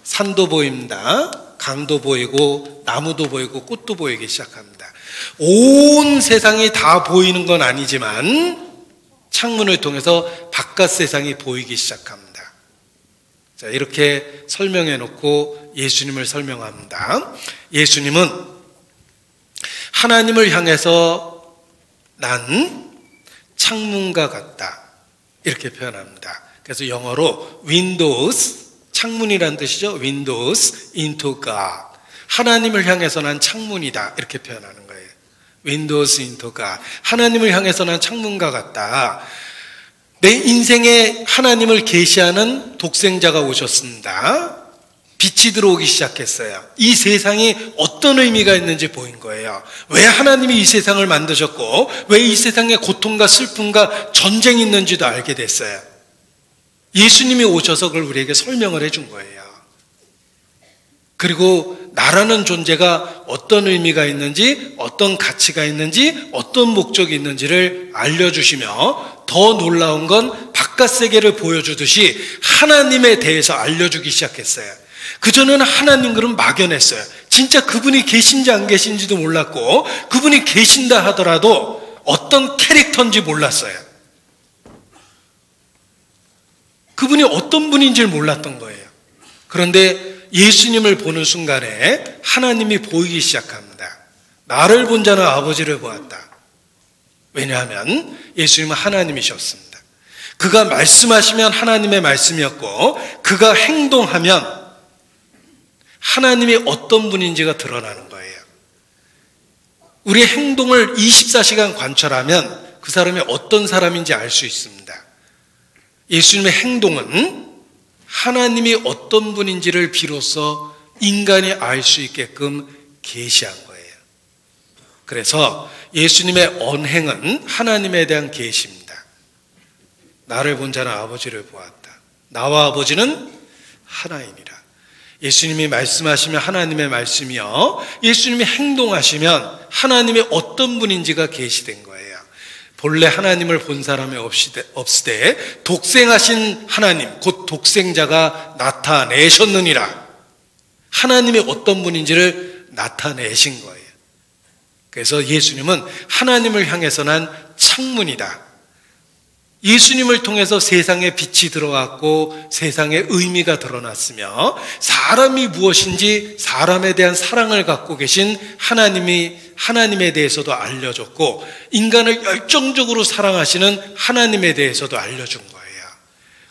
산도 보입니다. 강도 보이고 나무도 보이고 꽃도 보이기 시작합니다. 온 세상이 다 보이는 건 아니지만 창문을 통해서 바깥 세상이 보이기 시작합니다. 자, 이렇게 설명해 놓고 예수님을 설명합니다. 예수님은 하나님을 향해서 난 창문과 같다. 이렇게 표현합니다. 그래서 영어로 windows, 창문이란 뜻이죠. windows into God. 하나님을 향해서 난 창문이다. 이렇게 표현하는 거예요. windows into God. 하나님을 향해서 난 창문과 같다. 내 인생에 하나님을 계시하는 독생자가 오셨습니다. 빛이 들어오기 시작했어요. 이 세상이 어떤 의미가 있는지 보인 거예요. 왜 하나님이 이 세상을 만드셨고 왜 이 세상에 고통과 슬픔과 전쟁이 있는지도 알게 됐어요. 예수님이 오셔서 그걸 우리에게 설명을 해준 거예요. 그리고 나라는 존재가 어떤 의미가 있는지, 어떤 가치가 있는지, 어떤 목적이 있는지를 알려주시며 더 놀라운 건 바깥 세계를 보여주듯이 하나님에 대해서 알려주기 시작했어요. 그전에는 하나님 그럼 막연했어요. 진짜 그분이 계신지 안 계신지도 몰랐고, 그분이 계신다 하더라도 어떤 캐릭터인지 몰랐어요. 그분이 어떤 분인지를 몰랐던 거예요. 그런데 예수님을 보는 순간에 하나님이 보이기 시작합니다. 나를 본 자는 아버지를 보았다. 왜냐하면 예수님은 하나님이셨습니다. 그가 말씀하시면 하나님의 말씀이었고, 그가 행동하면 하나님이 어떤 분인지가 드러나는 거예요. 우리의 행동을 24시간 관찰하면 그 사람이 어떤 사람인지 알 수 있습니다. 예수님의 행동은 하나님이 어떤 분인지를 비로소 인간이 알 수 있게끔 계시한 거예요. 그래서 예수님의 언행은 하나님에 대한 계시입니다. 나를 본 자는 아버지를 보았다. 나와 아버지는 하나이니라. 예수님이 말씀하시면 하나님의 말씀이요, 예수님이 행동하시면 하나님이 어떤 분인지가 계시된 거예요. 본래 하나님을 본 사람이 없으되 독생하신 하나님, 곧 독생자가 나타내셨느니라. 하나님이 어떤 분인지를 나타내신 거예요. 그래서 예수님은 하나님을 향해서 난 창문이다. 예수님을 통해서 세상에 빛이 들어왔고 세상에 의미가 드러났으며, 사람이 무엇인지 사람에 대한 사랑을 갖고 계신 하나님에 대해서도 알려줬고, 인간을 열정적으로 사랑하시는 하나님에 대해서도 알려준 거예요.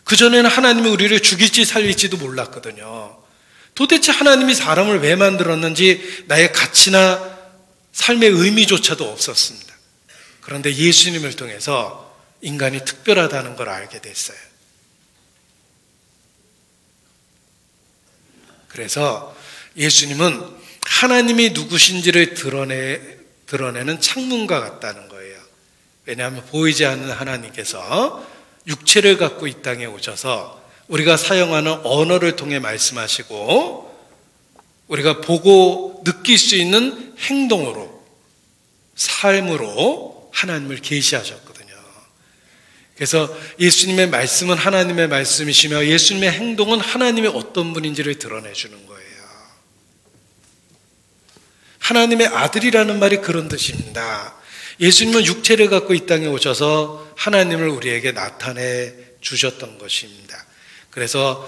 그전에는 하나님이 우리를 죽일지 살릴지도 몰랐거든요. 도대체 하나님이 사람을 왜 만들었는지 나의 가치나 삶의 의미조차도 없었습니다. 그런데 예수님을 통해서 인간이 특별하다는 걸 알게 됐어요. 그래서 예수님은 하나님이 누구신지를 드러내는 창문과 같다는 거예요. 왜냐하면 보이지 않는 하나님께서 육체를 갖고 이 땅에 오셔서 우리가 사용하는 언어를 통해 말씀하시고, 우리가 보고 느낄 수 있는 행동으로, 삶으로 하나님을 계시하셨거든요. 그래서 예수님의 말씀은 하나님의 말씀이시며 예수님의 행동은 하나님의 어떤 분인지를 드러내주는 거예요. 하나님의 아들이라는 말이 그런 뜻입니다. 예수님은 육체를 갖고 이 땅에 오셔서 하나님을 우리에게 나타내 주셨던 것입니다. 그래서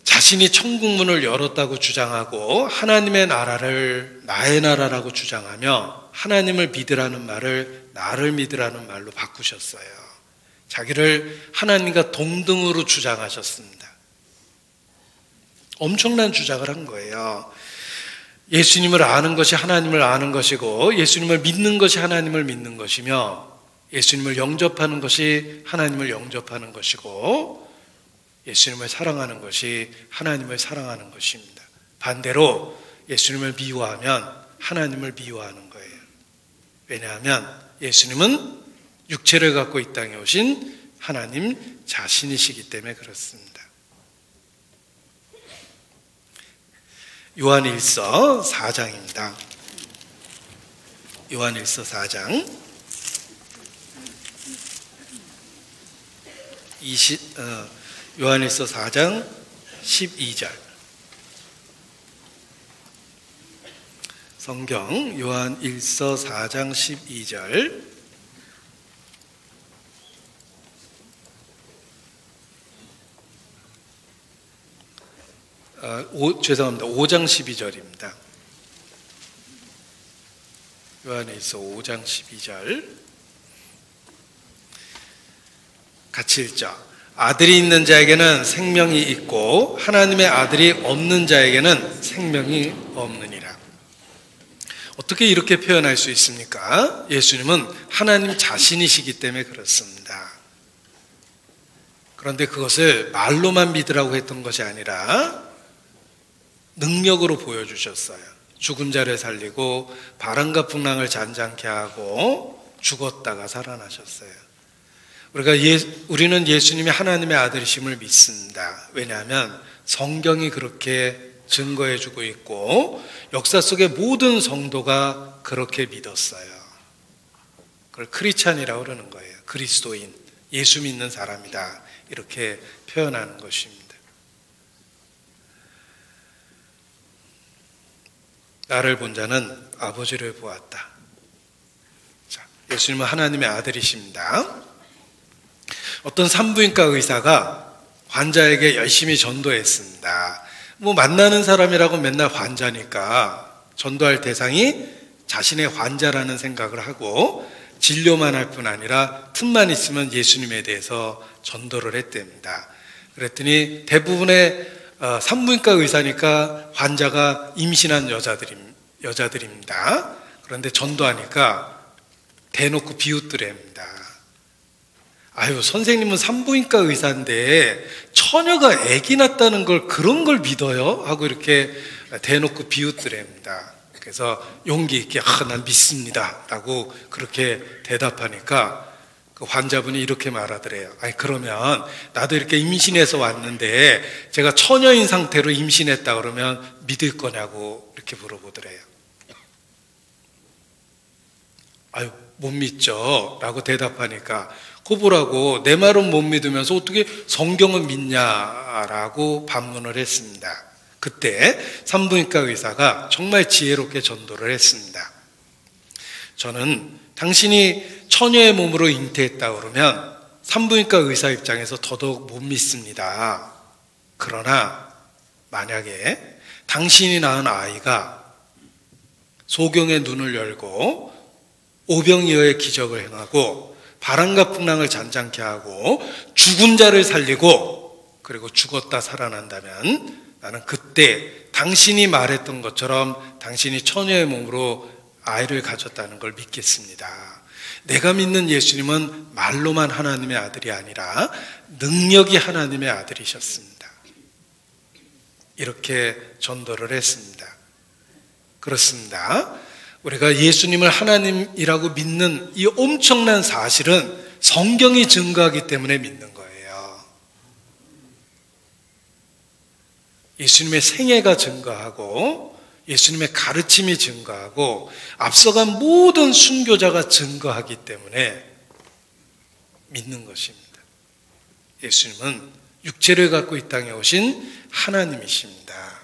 자신이 천국문을 열었다고 주장하고 하나님의 나라를 나의 나라라고 주장하며 하나님을 믿으라는 말을 나를 믿으라는 말로 바꾸셨어요. 자기를 하나님과 동등으로 주장하셨습니다. 엄청난 주장을 한 거예요. 예수님을 아는 것이 하나님을 아는 것이고, 예수님을 믿는 것이 하나님을 믿는 것이며, 예수님을 영접하는 것이 하나님을 영접하는 것이고, 예수님을 사랑하는 것이 하나님을 사랑하는 것입니다. 반대로 예수님을 미워하면 하나님을 미워하는 거예요. 왜냐하면 예수님은 육체를 갖고 이 땅에 오신 하나님 자신이시기 때문에 그렇습니다. 요한일서 4장입니다. 요한일서 4장 12절 성경 요한일서 4장 12절. 죄송합니다. 5장 12절입니다. 요한일서 5장 12절 같이 읽죠. 아들이 있는 자에게는 생명이 있고 하나님의 아들이 없는 자에게는 생명이 없느니라. 어떻게 이렇게 표현할 수 있습니까? 예수님은 하나님 자신이시기 때문에 그렇습니다. 그런데 그것을 말로만 믿으라고 했던 것이 아니라 능력으로 보여주셨어요. 죽은 자를 살리고 바람과 풍랑을 잔잔케 하고 죽었다가 살아나셨어요. 우리는 예수님이 하나님의 아들이심을 믿습니다. 왜냐하면 성경이 그렇게 증거해주고 있고 역사 속의 모든 성도가 그렇게 믿었어요. 그걸 크리스찬이라고 그러는 거예요. 그리스도인, 예수 믿는 사람이다, 이렇게 표현하는 것입니다. 나를 본 자는 아버지를 보았다. 자, 예수님은 하나님의 아들이십니다. 어떤 산부인과 의사가 환자에게 열심히 전도했습니다. 만나는 사람이라고 맨날 환자니까 전도할 대상이 자신의 환자라는 생각을 하고 진료만 할 뿐 아니라 틈만 있으면 예수님에 대해서 전도를 했답니다. 그랬더니 대부분의 산부인과 의사니까 환자가 임신한 여자들입니다. 그런데 전도하니까 대놓고 비웃더랍니다. 아유, 선생님은 산부인과 의사인데 처녀가 아기 낳았다는 걸 그런 걸 믿어요? 하고 이렇게 대놓고 비웃더랍니다. 그래서 용기 있게 난 믿습니다 라고 그렇게 대답하니까 그 환자분이 이렇게 말하더래요. 아니, 그러면 나도 이렇게 임신해서 왔는데 제가 처녀인 상태로 임신했다 그러면 믿을 거냐고 이렇게 물어보더래요. 아유, 못 믿죠 라고 대답하니까 호보라고 내 말은 못 믿으면서 어떻게 성경을 믿냐라고 반문을 했습니다. 그때 산부인과 의사가 정말 지혜롭게 전도를 했습니다. 저는 당신이 처녀의 몸으로 잉태했다 그러면 산부인과 의사 입장에서 더더욱 못 믿습니다. 그러나 만약에 당신이 낳은 아이가 소경의 눈을 열고 오병이어의 기적을 행하고 바람과 풍랑을 잔잔케 하고 죽은 자를 살리고 그리고 죽었다 살아난다면 나는 그때 당신이 말했던 것처럼 당신이 처녀의 몸으로 아이를 가졌다는 걸 믿겠습니다. 내가 믿는 예수님은 말로만 하나님의 아들이 아니라 능력이 하나님의 아들이셨습니다. 이렇게 전도를 했습니다. 그렇습니다. 우리가 예수님을 하나님이라고 믿는 이 엄청난 사실은 성경이 증거하기 때문에 믿는 거예요. 예수님의 생애가 증거하고 예수님의 가르침이 증거하고 앞서간 모든 순교자가 증거하기 때문에 믿는 것입니다. 예수님은 육체를 갖고 이 땅에 오신 하나님이십니다.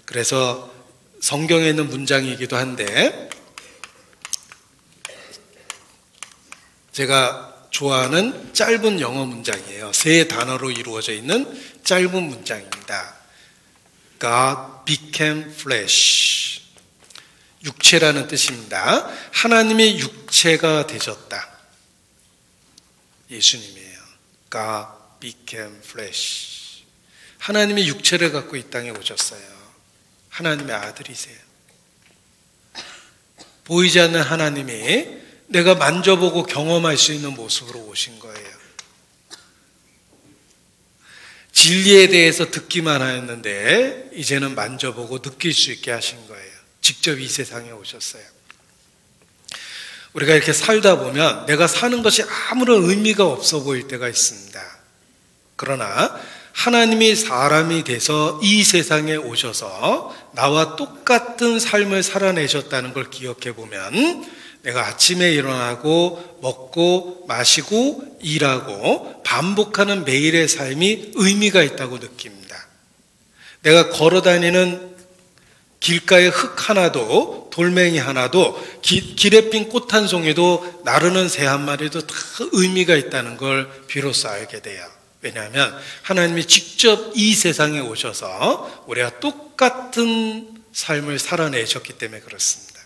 그래서 성경에 있는 문장이기도 한데 제가 좋아하는 짧은 영어 문장이에요. 3단어로 이루어져 있는 짧은 문장입니다. God became flesh. 육체라는 뜻입니다. 하나님의 육체가 되셨다. 예수님이에요. God became flesh. 하나님의 육체를 갖고 이 땅에 오셨어요. 하나님의 아들이세요. 보이지 않는 하나님이 내가 만져보고 경험할 수 있는 모습으로 오신 거예요. 진리에 대해서 듣기만 하였는데 이제는 만져보고 느낄 수 있게 하신 거예요. 직접 이 세상에 오셨어요. 우리가 이렇게 살다 보면 내가 사는 것이 아무런 의미가 없어 보일 때가 있습니다. 그러나 하나님이 사람이 돼서 이 세상에 오셔서 나와 똑같은 삶을 살아내셨다는 걸 기억해 보면 내가 아침에 일어나고 먹고 마시고 일하고 반복하는 매일의 삶이 의미가 있다고 느낍니다. 내가 걸어다니는 길가의 흙 하나도 돌멩이 하나도 길에 핀 꽃 한 송이도 나르는 새 한 마리도 다 의미가 있다는 걸 비로소 알게 돼요. 왜냐하면 하나님이 직접 이 세상에 오셔서 우리가 똑같은 삶을 살아내셨기 때문에 그렇습니다.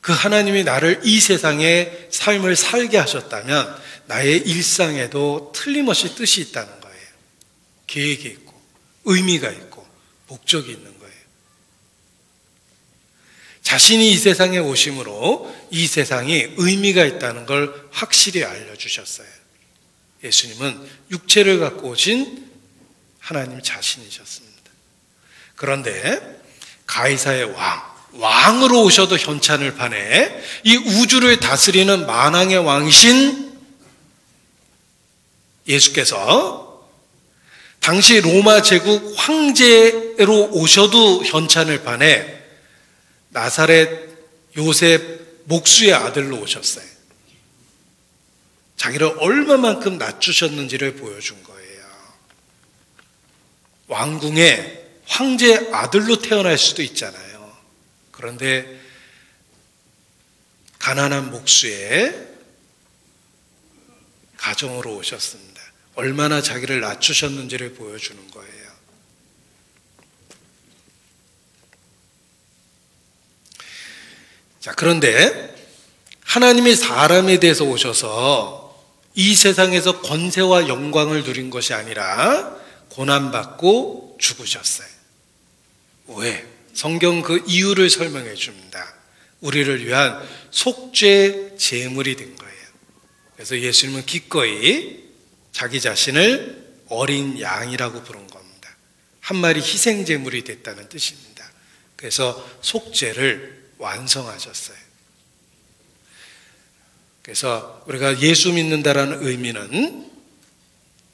그 하나님이 나를 이 세상에 삶을 살게 하셨다면 나의 일상에도 틀림없이 뜻이 있다는 거예요. 계획이 있고 의미가 있고 목적이 있는 거예요. 자신이 이 세상에 오심으로 이 세상이 의미가 있다는 걸 확실히 알려주셨어요. 예수님은 육체를 갖고 오신 하나님 자신이셨습니다. 그런데 가이사의 왕으로 오셔도 현찬을 파네 이 우주를 다스리는 만왕의 왕이신 예수께서 당시 로마 제국 황제로 오셔도 현찬을 파네 나사렛 요셉 목수의 아들로 오셨어요. 자기를 얼마만큼 낮추셨는지를 보여준 거예요. 왕궁의 황제 아들로 태어날 수도 있잖아요. 그런데 가난한 목수의 가정으로 오셨습니다. 얼마나 자기를 낮추셨는지를 보여주는 거예요. 자, 그런데 하나님이 사람에 대해서 오셔서 이 세상에서 권세와 영광을 누린 것이 아니라 고난받고 죽으셨어요. 왜? 성경 그 이유를 설명해 줍니다. 우리를 위한 속죄 제물이 된 거예요. 그래서 예수님은 기꺼이 자기 자신을 어린 양이라고 부른 겁니다. 한 마리 희생 제물이 됐다는 뜻입니다. 그래서 속죄를 완성하셨어요. 그래서 우리가 예수 믿는다라는 의미는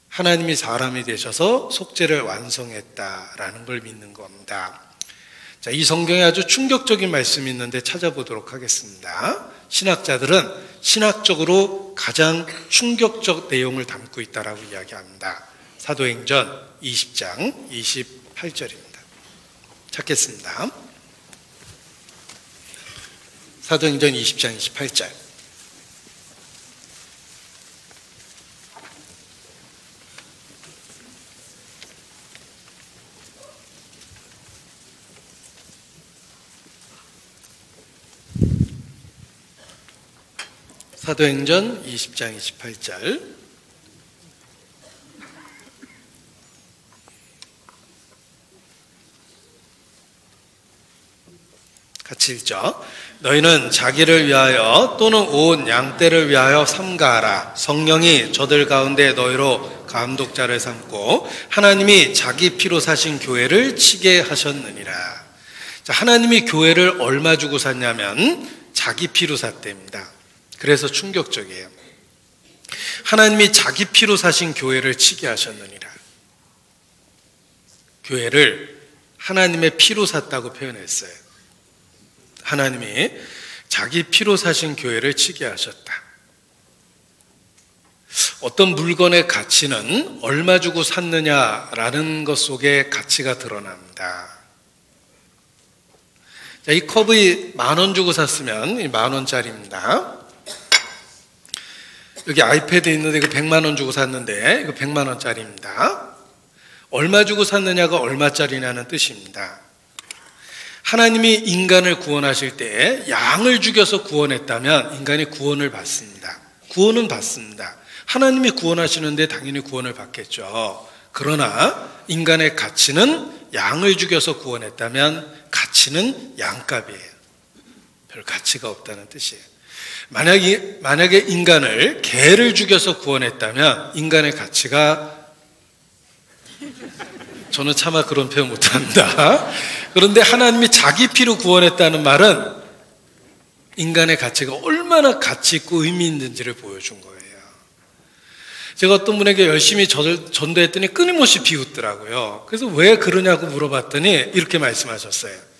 하나님이 사람이 되셔서 속죄를 완성했다라는 걸 믿는 겁니다. 자, 이 성경에 아주 충격적인 말씀이 있는데 찾아보도록 하겠습니다. 신학자들은 신학적으로 가장 충격적 내용을 담고 있다라고 이야기합니다. 사도행전 20장 28절입니다. 찾겠습니다. 사도행전 20장 28절. 사도행전 20장 28절. 같이 읽죠. 너희는 자기를 위하여 또는 온 양떼를 위하여 삼가하라. 성령이 저들 가운데 너희로 감독자를 삼고 하나님이 자기 피로 사신 교회를 치게 하셨느니라. 자, 하나님이 교회를 얼마 주고 샀냐면 자기 피로 샀답니다. 그래서 충격적이에요. 하나님이 자기 피로 사신 교회를 치게 하셨느니라. 교회를 하나님의 피로 샀다고 표현했어요. 하나님이 자기 피로 사신 교회를 치게 하셨다. 어떤 물건의 가치는 얼마 주고 샀느냐라는 것 속에 가치가 드러납니다. 자, 이 컵이 10,000원 주고 샀으면 10,000원짜리입니다. 여기 아이패드 있는데 이거 100만 원 주고 샀는데 이거 100만 원짜리입니다. 얼마 주고 샀느냐가 얼마짜리냐는 뜻입니다. 하나님이 인간을 구원하실 때 양을 죽여서 구원했다면 인간이 구원을 받습니다. 구원은 받습니다. 하나님이 구원하시는데 당연히 구원을 받겠죠. 그러나 인간의 가치는 양을 죽여서 구원했다면 가치는 양값이에요. 별 가치가 없다는 뜻이에요. 만약에 인간을 개를 죽여서 구원했다면 인간의 가치가, 저는 차마 그런 표현 못합니다. 그런데 하나님이 자기 피로 구원했다는 말은 인간의 가치가 얼마나 가치 있고 의미 있는지를 보여준 거예요. 제가 어떤 분에게 열심히 전도했더니 끊임없이 비웃더라고요. 그래서 왜 그러냐고 물어봤더니 이렇게 말씀하셨어요.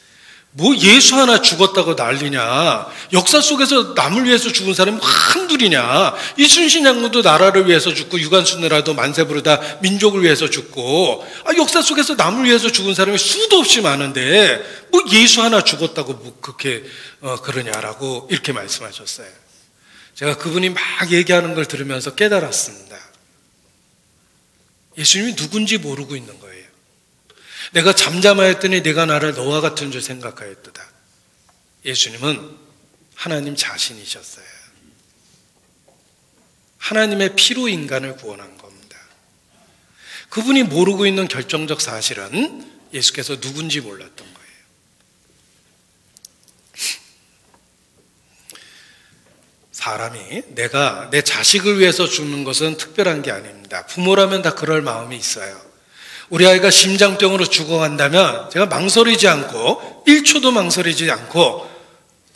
뭐 예수 하나 죽었다고 난리냐. 역사 속에서 남을 위해서 죽은 사람이 한둘이냐. 이순신 장군도 나라를 위해서 죽고 유관순이라도 만세 부르다 민족을 위해서 죽고, 역사 속에서 남을 위해서 죽은 사람이 수도 없이 많은데 뭐 예수 하나 죽었다고 뭐 그렇게 그러냐라고 이렇게 말씀하셨어요. 제가 그분이 막 얘기하는 걸 들으면서 깨달았습니다. 예수님이 누군지 모르고 있는 거예요. 내가 잠잠하였더니 내가 나를 너와 같은 줄 생각하였도다. 예수님은 하나님 자신이셨어요. 하나님의 피로 인간을 구원한 겁니다. 그분이 모르고 있는 결정적 사실은 예수께서 누군지 몰랐던 거예요. 사람이 내가 내 자식을 위해서 죽는 것은 특별한 게 아닙니다. 부모라면 다 그럴 마음이 있어요. 우리 아이가 심장병으로 죽어간다면 제가 망설이지 않고 1초도 망설이지 않고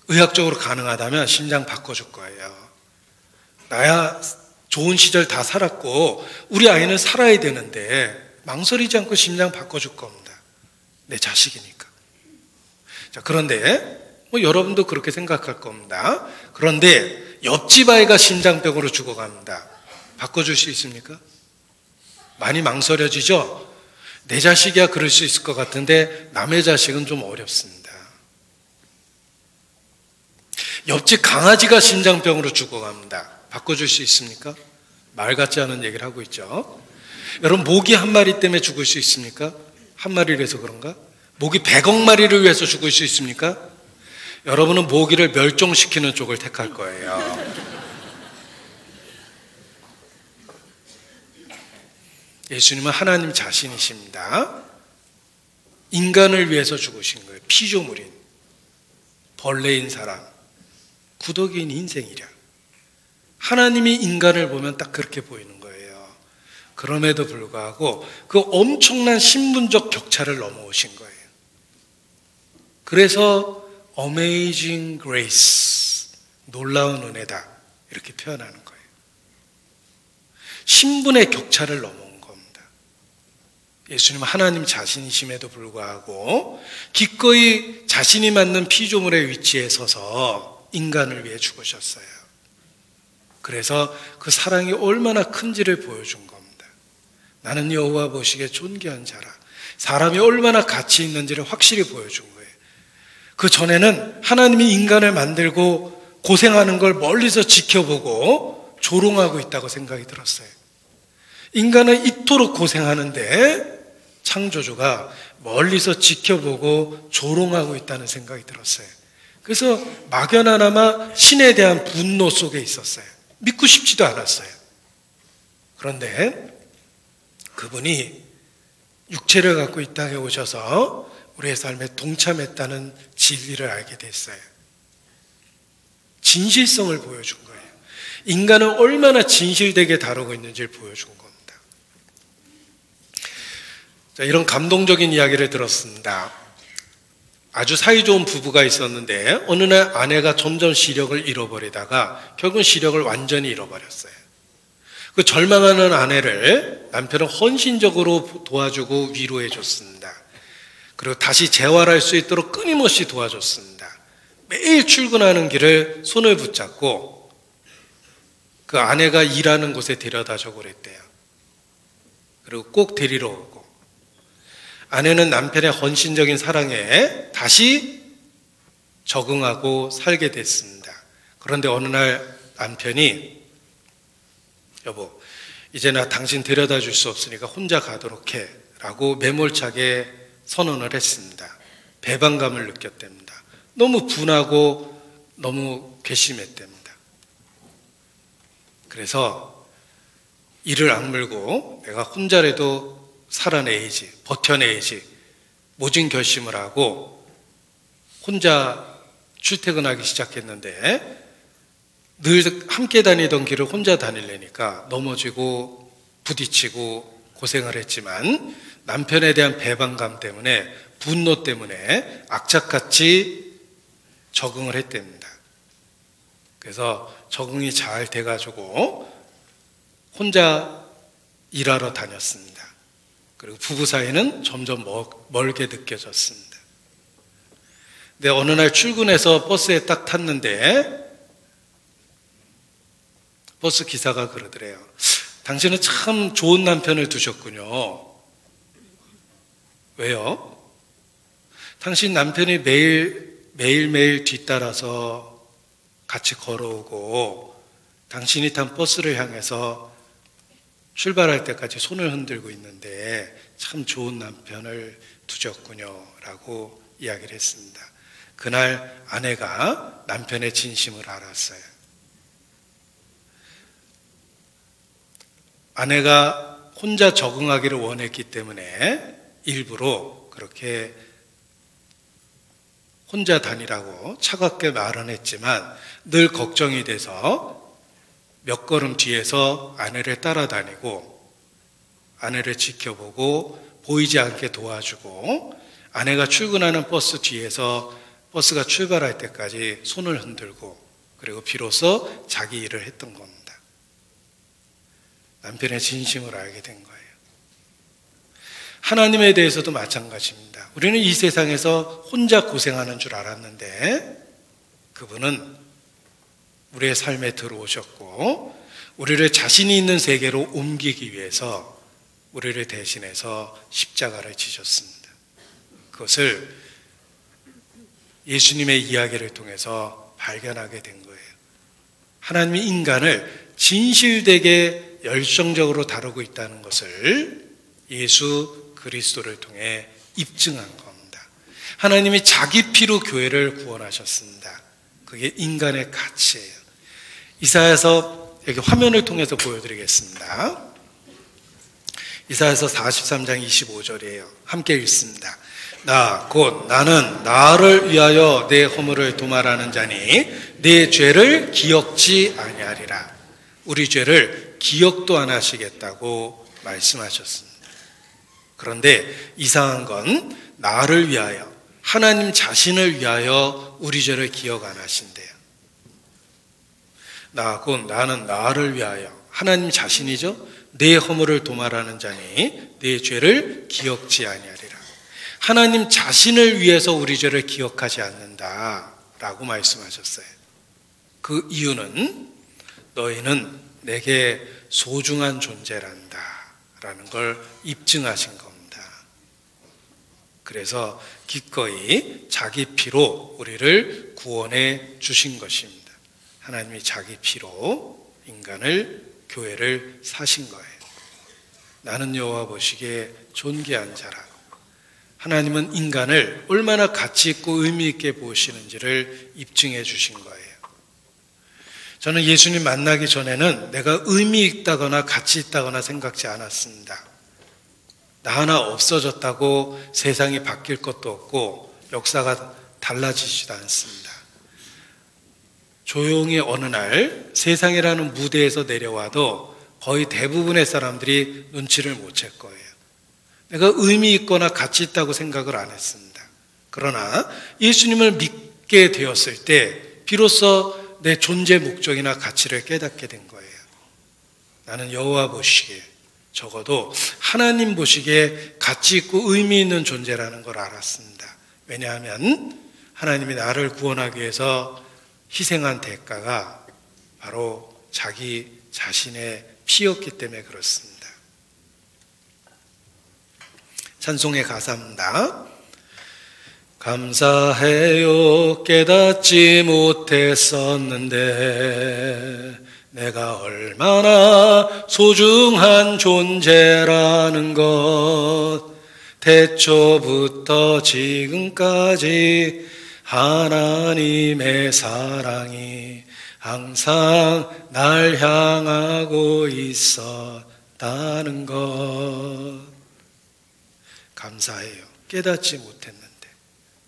의학적으로 가능하다면 심장 바꿔줄 거예요. 나야 좋은 시절 다 살았고 우리 아이는 살아야 되는데 망설이지 않고 심장 바꿔줄 겁니다. 내 자식이니까. 자, 그런데 여러분도 그렇게 생각할 겁니다. 그런데 옆집 아이가 심장병으로 죽어갑니다. 바꿔줄 수 있습니까? 많이 망설여지죠? 내 자식이야 그럴 수 있을 것 같은데 남의 자식은 좀 어렵습니다. 옆집 강아지가 심장병으로 죽어갑니다. 바꿔줄 수 있습니까? 말 같지 않은 얘기를 하고 있죠. 여러분, 모기 한 마리 때문에 죽을 수 있습니까? 한 마리를 해서 그런가? 모기 100억 마리를 위해서 죽을 수 있습니까? 여러분은 모기를 멸종시키는 쪽을 택할 거예요. 예수님은 하나님 자신이십니다. 인간을 위해서 죽으신 거예요. 피조물인, 벌레인 사람, 구더기인 인생이랴. 하나님이 인간을 보면 딱 그렇게 보이는 거예요. 그럼에도 불구하고 그 엄청난 신분적 격차를 넘어오신 거예요. 그래서 Amazing Grace, 놀라운 은혜다, 이렇게 표현하는 거예요. 신분의 격차를 넘어온 겁니다. 예수님은 하나님 자신이심에도 불구하고 기꺼이 자신이 맞는 피조물의 위치에 서서 인간을 위해 죽으셨어요. 그래서 그 사랑이 얼마나 큰지를 보여준 겁니다. 나는 여호와 보시기에 존귀한 자라. 사람이 얼마나 가치 있는지를 확실히 보여준 거예요. 그 전에는 하나님이 인간을 만들고 고생하는 걸 멀리서 지켜보고 조롱하고 있다고 생각이 들었어요. 인간은 이토록 고생하는데 창조주가 멀리서 지켜보고 조롱하고 있다는 생각이 들었어요. 그래서 막연하나마 신에 대한 분노 속에 있었어요. 믿고 싶지도 않았어요. 그런데 그분이 육체를 갖고 이 땅에 오셔서 우리의 삶에 동참했다는 진리를 알게 됐어요. 진실성을 보여준 거예요. 인간은 얼마나 진실되게 다루고 있는지를 보여준 겁니다. 자, 이런 감동적인 이야기를 들었습니다. 아주 사이좋은 부부가 있었는데 어느 날 아내가 점점 시력을 잃어버리다가 결국은 시력을 완전히 잃어버렸어요. 그 절망하는 아내를 남편은 헌신적으로 도와주고 위로해 줬습니다. 그리고 다시 재활할 수 있도록 끊임없이 도와줬습니다. 매일 출근하는 길을 손을 붙잡고 그 아내가 일하는 곳에 데려다 주고 그랬대요. 그리고 꼭 데리러 오고, 아내는 남편의 헌신적인 사랑에 다시 적응하고 살게 됐습니다. 그런데 어느 날 남편이 여보, 이제 나 당신 데려다 줄 수 없으니까 혼자 가도록 해 라고 매몰차게 선언을 했습니다. 배반감을 느꼈답니다. 너무 분하고 너무 괘씸했답니다. 그래서 이를 악물고 내가 혼자라도 살아내야지, 버텨내야지 모진 결심을 하고 혼자 출퇴근하기 시작했는데 늘 함께 다니던 길을 혼자 다니려니까 넘어지고 부딪히고 고생을 했지만 남편에 대한 배반감 때문에, 분노 때문에 악착같이 적응을 했답니다. 그래서 적응이 잘 돼가지고 혼자 일하러 다녔습니다. 그리고 부부 사이는 점점 멀게 느껴졌습니다. 근데 어느 날 출근해서 버스에 딱 탔는데 버스 기사가 그러더래요. 당신은 참 좋은 남편을 두셨군요. 왜요? 당신 남편이 매일매일 뒤따라서 같이 걸어오고 당신이 탄 버스를 향해서 출발할 때까지 손을 흔들고 있는데 참 좋은 남편을 두셨군요 라고 이야기를 했습니다. 그날 아내가 남편의 진심을 알았어요. 아내가 혼자 적응하기를 원했기 때문에 일부러 그렇게 혼자 다니라고 차갑게 말은 했지만 늘 걱정이 돼서 몇 걸음 뒤에서 아내를 따라다니고 아내를 지켜보고 보이지 않게 도와주고 아내가 출근하는 버스 뒤에서 버스가 출발할 때까지 손을 흔들고 그리고 비로소 자기 일을 했던 겁니다. 남편의 진심을 알게 된 거예요. 하나님에 대해서도 마찬가지입니다. 우리는 이 세상에서 혼자 고생하는 줄 알았는데 그분은 우리의 삶에 들어오셨고 우리를 자신이 있는 세계로 옮기기 위해서 우리를 대신해서 십자가를 지셨습니다. 그것을 예수님의 이야기를 통해서 발견하게 된 거예요. 하나님이 인간을 진실되게 열정적으로 다루고 있다는 것을 예수 그리스도를 통해 입증한 겁니다. 하나님이 자기 피로 교회를 구원하셨습니다. 그게 인간의 가치예요. 이사야서 여기 화면을 통해서 보여드리겠습니다. 이사야서 43장 25절이에요. 함께 읽습니다. 곧 나는 나를 위하여 내 허물을 도말하는 자니 내 죄를 기억지 아니하리라. 우리 죄를 기억도 안 하시겠다고 말씀하셨습니다. 그런데 이상한 건 나를 위하여, 하나님 자신을 위하여 우리 죄를 기억 안 하신대요. 곧 나는 나를 위하여, 하나님 자신이죠. 내 허물을 도말하는 자니 내 죄를 기억지 아니하리라. 하나님 자신을 위해서 우리 죄를 기억하지 않는다라고 말씀하셨어요. 그 이유는 너희는 내게 소중한 존재란다 라는 걸 입증하신 겁니다. 그래서 기꺼이 자기 피로 우리를 구원해 주신 것입니다. 하나님이 자기 피로 인간을, 교회를 사신 거예요. 나는 여호와 보시기에 존귀한 자라. 하나님은 인간을 얼마나 가치 있고 의미 있게 보시는지를 입증해 주신 거예요. 저는 예수님 만나기 전에는 내가 의미 있다거나 가치 있다거나 생각지 않았습니다. 나 하나 없어졌다고 세상이 바뀔 것도 없고 역사가 달라지지도 않습니다. 조용히 어느 날 세상이라는 무대에서 내려와도 거의 대부분의 사람들이 눈치를 못 챌 거예요. 내가 의미 있거나 가치 있다고 생각을 안 했습니다. 그러나 예수님을 믿게 되었을 때 비로소 내 존재 목적이나 가치를 깨닫게 된 거예요. 나는 여호와 보시기에, 적어도 하나님 보시기에 가치 있고 의미 있는 존재라는 걸 알았습니다. 왜냐하면 하나님이 나를 구원하기 위해서 희생한 대가가 바로 자기 자신의 피였기 때문에 그렇습니다. 찬송의 가사입니다. 감사해요. 깨닫지 못했었는데 내가 얼마나 소중한 존재라는 것, 태초부터 지금까지 하나님의 사랑이 항상 날 향하고 있었다는 것. 감사해요. 깨닫지 못했는데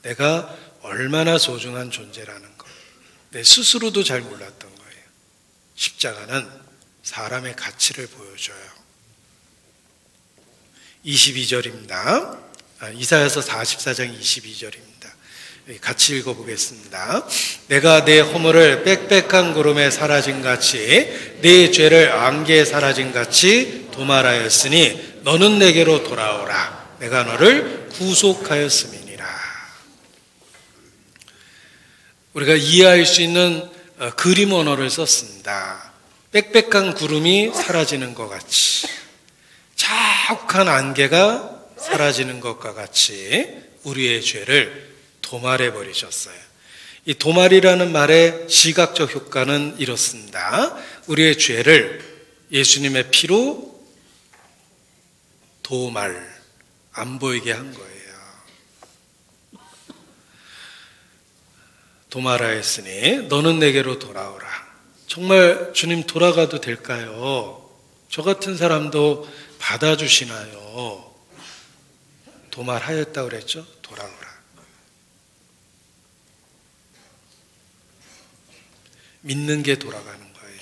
내가 얼마나 소중한 존재라는 것, 내 스스로도 잘 몰랐던 거예요. 십자가는 사람의 가치를 보여줘요. 22절입니다. 이사야서 44장 22절입니다. 같이 읽어보겠습니다. 내가 내 허물을 빽빽한 구름에 사라진 같이 내 죄를 안개에 사라진 같이 도말하였으니 너는 내게로 돌아오라. 내가 너를 구속하였음이니라. 우리가 이해할 수 있는 그림 언어를 썼습니다. 빽빽한 구름이 사라지는 것 같이, 자욱한 안개가 사라지는 것과 같이 우리의 죄를 도말해 버리셨어요. 이 도말이라는 말의 시각적 효과는 이렇습니다. 우리의 죄를 예수님의 피로 도말, 안 보이게 한 거예요. 도말하였으니 너는 내게로 돌아오라. 정말 주님 돌아가도 될까요? 저 같은 사람도 받아주시나요? 도말하였다고 그랬죠? 돌아오라. 믿는 게 돌아가는 거예요.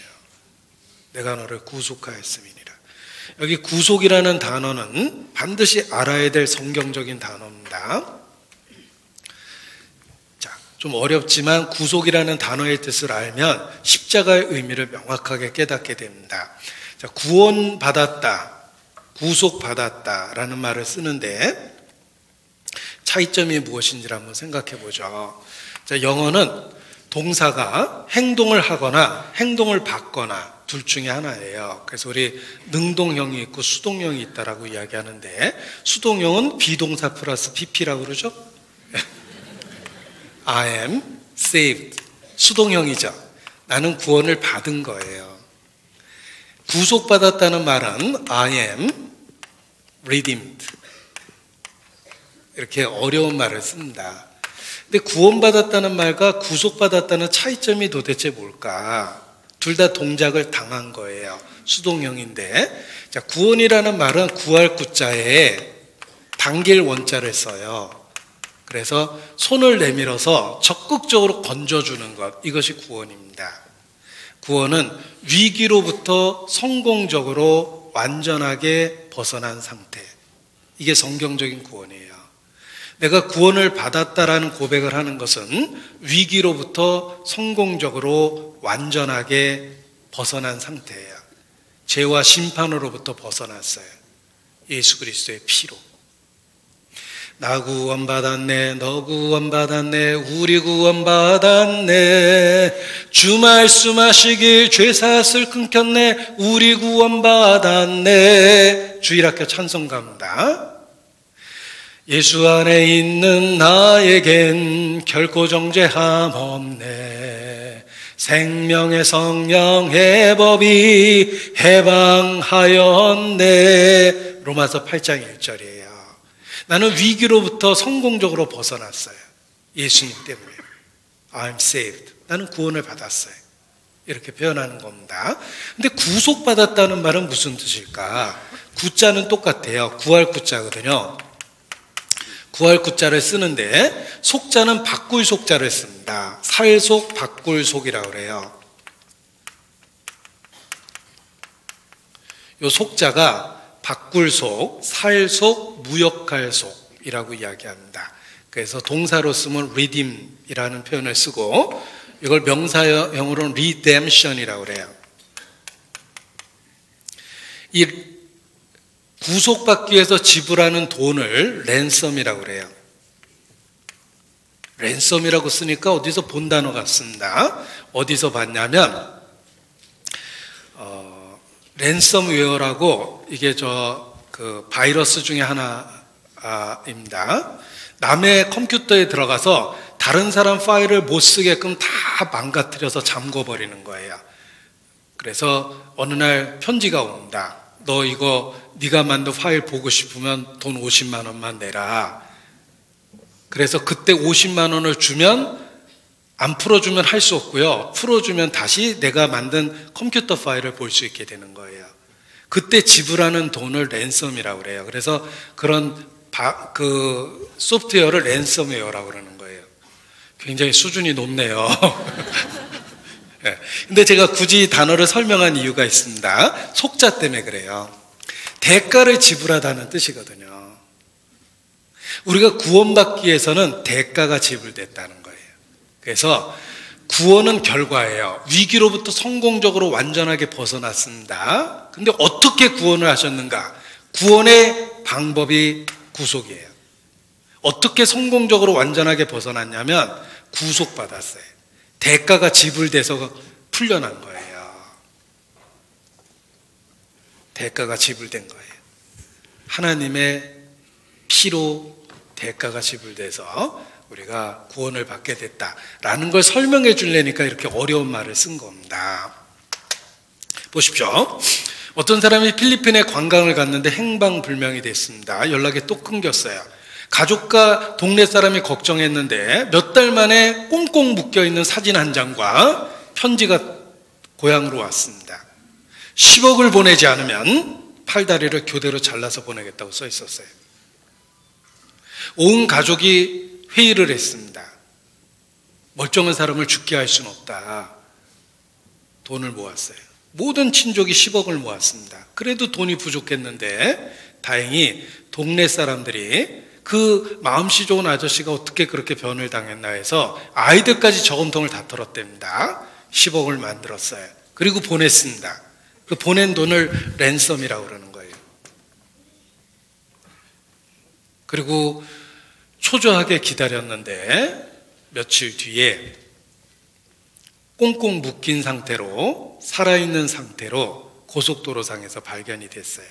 내가 너를 구속하였음이니라. 여기 구속이라는 단어는 반드시 알아야 될 성경적인 단어입니다. 자, 좀 어렵지만 구속이라는 단어의 뜻을 알면 십자가의 의미를 명확하게 깨닫게 됩니다. 자, 구원받았다, 구속받았다라는 말을 쓰는데 차이점이 무엇인지를 한번 생각해 보죠. 자, 영어는 동사가 행동을 하거나 행동을 받거나 둘 중에 하나예요. 그래서 우리 능동형이 있고 수동형이 있다라고 이야기하는데, 수동형은 비동사 플러스 pp라고 그러죠. I am saved. 수동형이죠. 나는 구원을 받은 거예요. 구속받았다는 말은 I am redeemed. 이렇게 어려운 말을 씁니다. 근데 구원받았다는 말과 구속받았다는 차이점이 도대체 뭘까? 둘 다 동작을 당한 거예요. 수동형인데, 자, 구원이라는 말은 구할 구자에 당길 원자를 써요. 그래서 손을 내밀어서 적극적으로 건져주는 것, 이것이 구원입니다. 구원은 위기로부터 성공적으로 완전하게 벗어난 상태, 이게 성경적인 구원이에요. 내가 구원을 받았다라는 고백을 하는 것은 위기로부터 성공적으로 완전하게 벗어난 상태예요. 죄와 심판으로부터 벗어났어요. 예수 그리스도의 피로. 나 구원받았네, 너 구원받았네, 우리 구원받았네, 주 말씀하시길 죄사슬 끊겼네, 우리 구원받았네. 주일학교 찬송가입니다. 예수 안에 있는 나에겐 결코 정죄함 없네, 생명의 성령의 법이 해방하였네. 로마서 8장 1절이에요. 나는 위기로부터 성공적으로 벗어났어요. 예수님 때문에. I'm saved. 나는 구원을 받았어요. 이렇게 표현하는 겁니다. 근데 구속받았다는 말은 무슨 뜻일까? 구자는 똑같아요. 구할 구자거든요. 구할 구자를 쓰는데 속자는 바꿀 속자를 씁니다. 살속, 바꿀 속이라고 그래요. 이 속자가 바꿀 속, 살속, 무역할 속이라고 이야기합니다. 그래서 동사로 쓰면 redeem이라는 표현을 쓰고, 이걸 명사형으로는 redemption이라고 그래요. 이 구속받기 위해서 지불하는 돈을 랜섬이라고 그래요. 랜섬이라고 쓰니까 어디서 본 단어 같습니다. 어디서 봤냐면 랜섬웨어라고, 이게 그 바이러스 중에 하나입니다. 남의 컴퓨터에 들어가서 다른 사람 파일을 못 쓰게끔 다 망가뜨려서 잠궈버리는 거예요. 그래서 어느 날 편지가 옵니다. 너 이거 네가 만든 파일 보고 싶으면 돈 50만 원만 내라. 그래서 그때 50만 원을 주면, 안 풀어주면 할 수 없고요, 풀어주면 다시 내가 만든 컴퓨터 파일을 볼 수 있게 되는 거예요. 그때 지불하는 돈을 랜섬이라고 그래요. 그래서 그런 그 소프트웨어를 랜섬웨어라고 그러는 거예요. 굉장히 수준이 높네요. 네. 근데 제가 굳이 단어를 설명한 이유가 있습니다. 속자 때문에 그래요. 대가를 지불하다는 뜻이거든요. 우리가 구원받기 위해서는 대가가 지불됐다는 거예요. 그래서 구원은 결과예요. 위기로부터 성공적으로 완전하게 벗어났습니다. 근데 어떻게 구원을 하셨는가? 구원의 방법이 구속이에요. 어떻게 성공적으로 완전하게 벗어났냐면 구속받았어요. 대가가 지불돼서 풀려난 거예요. 대가가 지불된 거예요. 하나님의 피로 대가가 지불돼서 우리가 구원을 받게 됐다라는 걸 설명해 주려니까 이렇게 어려운 말을 쓴 겁니다. 보십시오. 어떤 사람이 필리핀에 관광을 갔는데 행방불명이 됐습니다. 연락이 또 끊겼어요. 가족과 동네 사람이 걱정했는데 몇 달 만에 꽁꽁 묶여있는 사진 한 장과 편지가 고향으로 왔습니다. 10억을 보내지 않으면 팔다리를 교대로 잘라서 보내겠다고 써 있었어요. 온 가족이 회의를 했습니다. 멀쩡한 사람을 죽게 할 수는 없다. 돈을 모았어요. 모든 친족이 10억을 모았습니다. 그래도 돈이 부족했는데 다행히 동네 사람들이 그 마음씨 좋은 아저씨가 어떻게 그렇게 변을 당했나 해서 아이들까지 저금통을 다 털었답니다. 10억을 만들었어요. 그리고 보냈습니다. 그 보낸 돈을 랜섬이라고 그러는 거예요. 그리고 초조하게 기다렸는데 며칠 뒤에 꽁꽁 묶인 상태로, 살아있는 상태로 고속도로상에서 발견이 됐어요.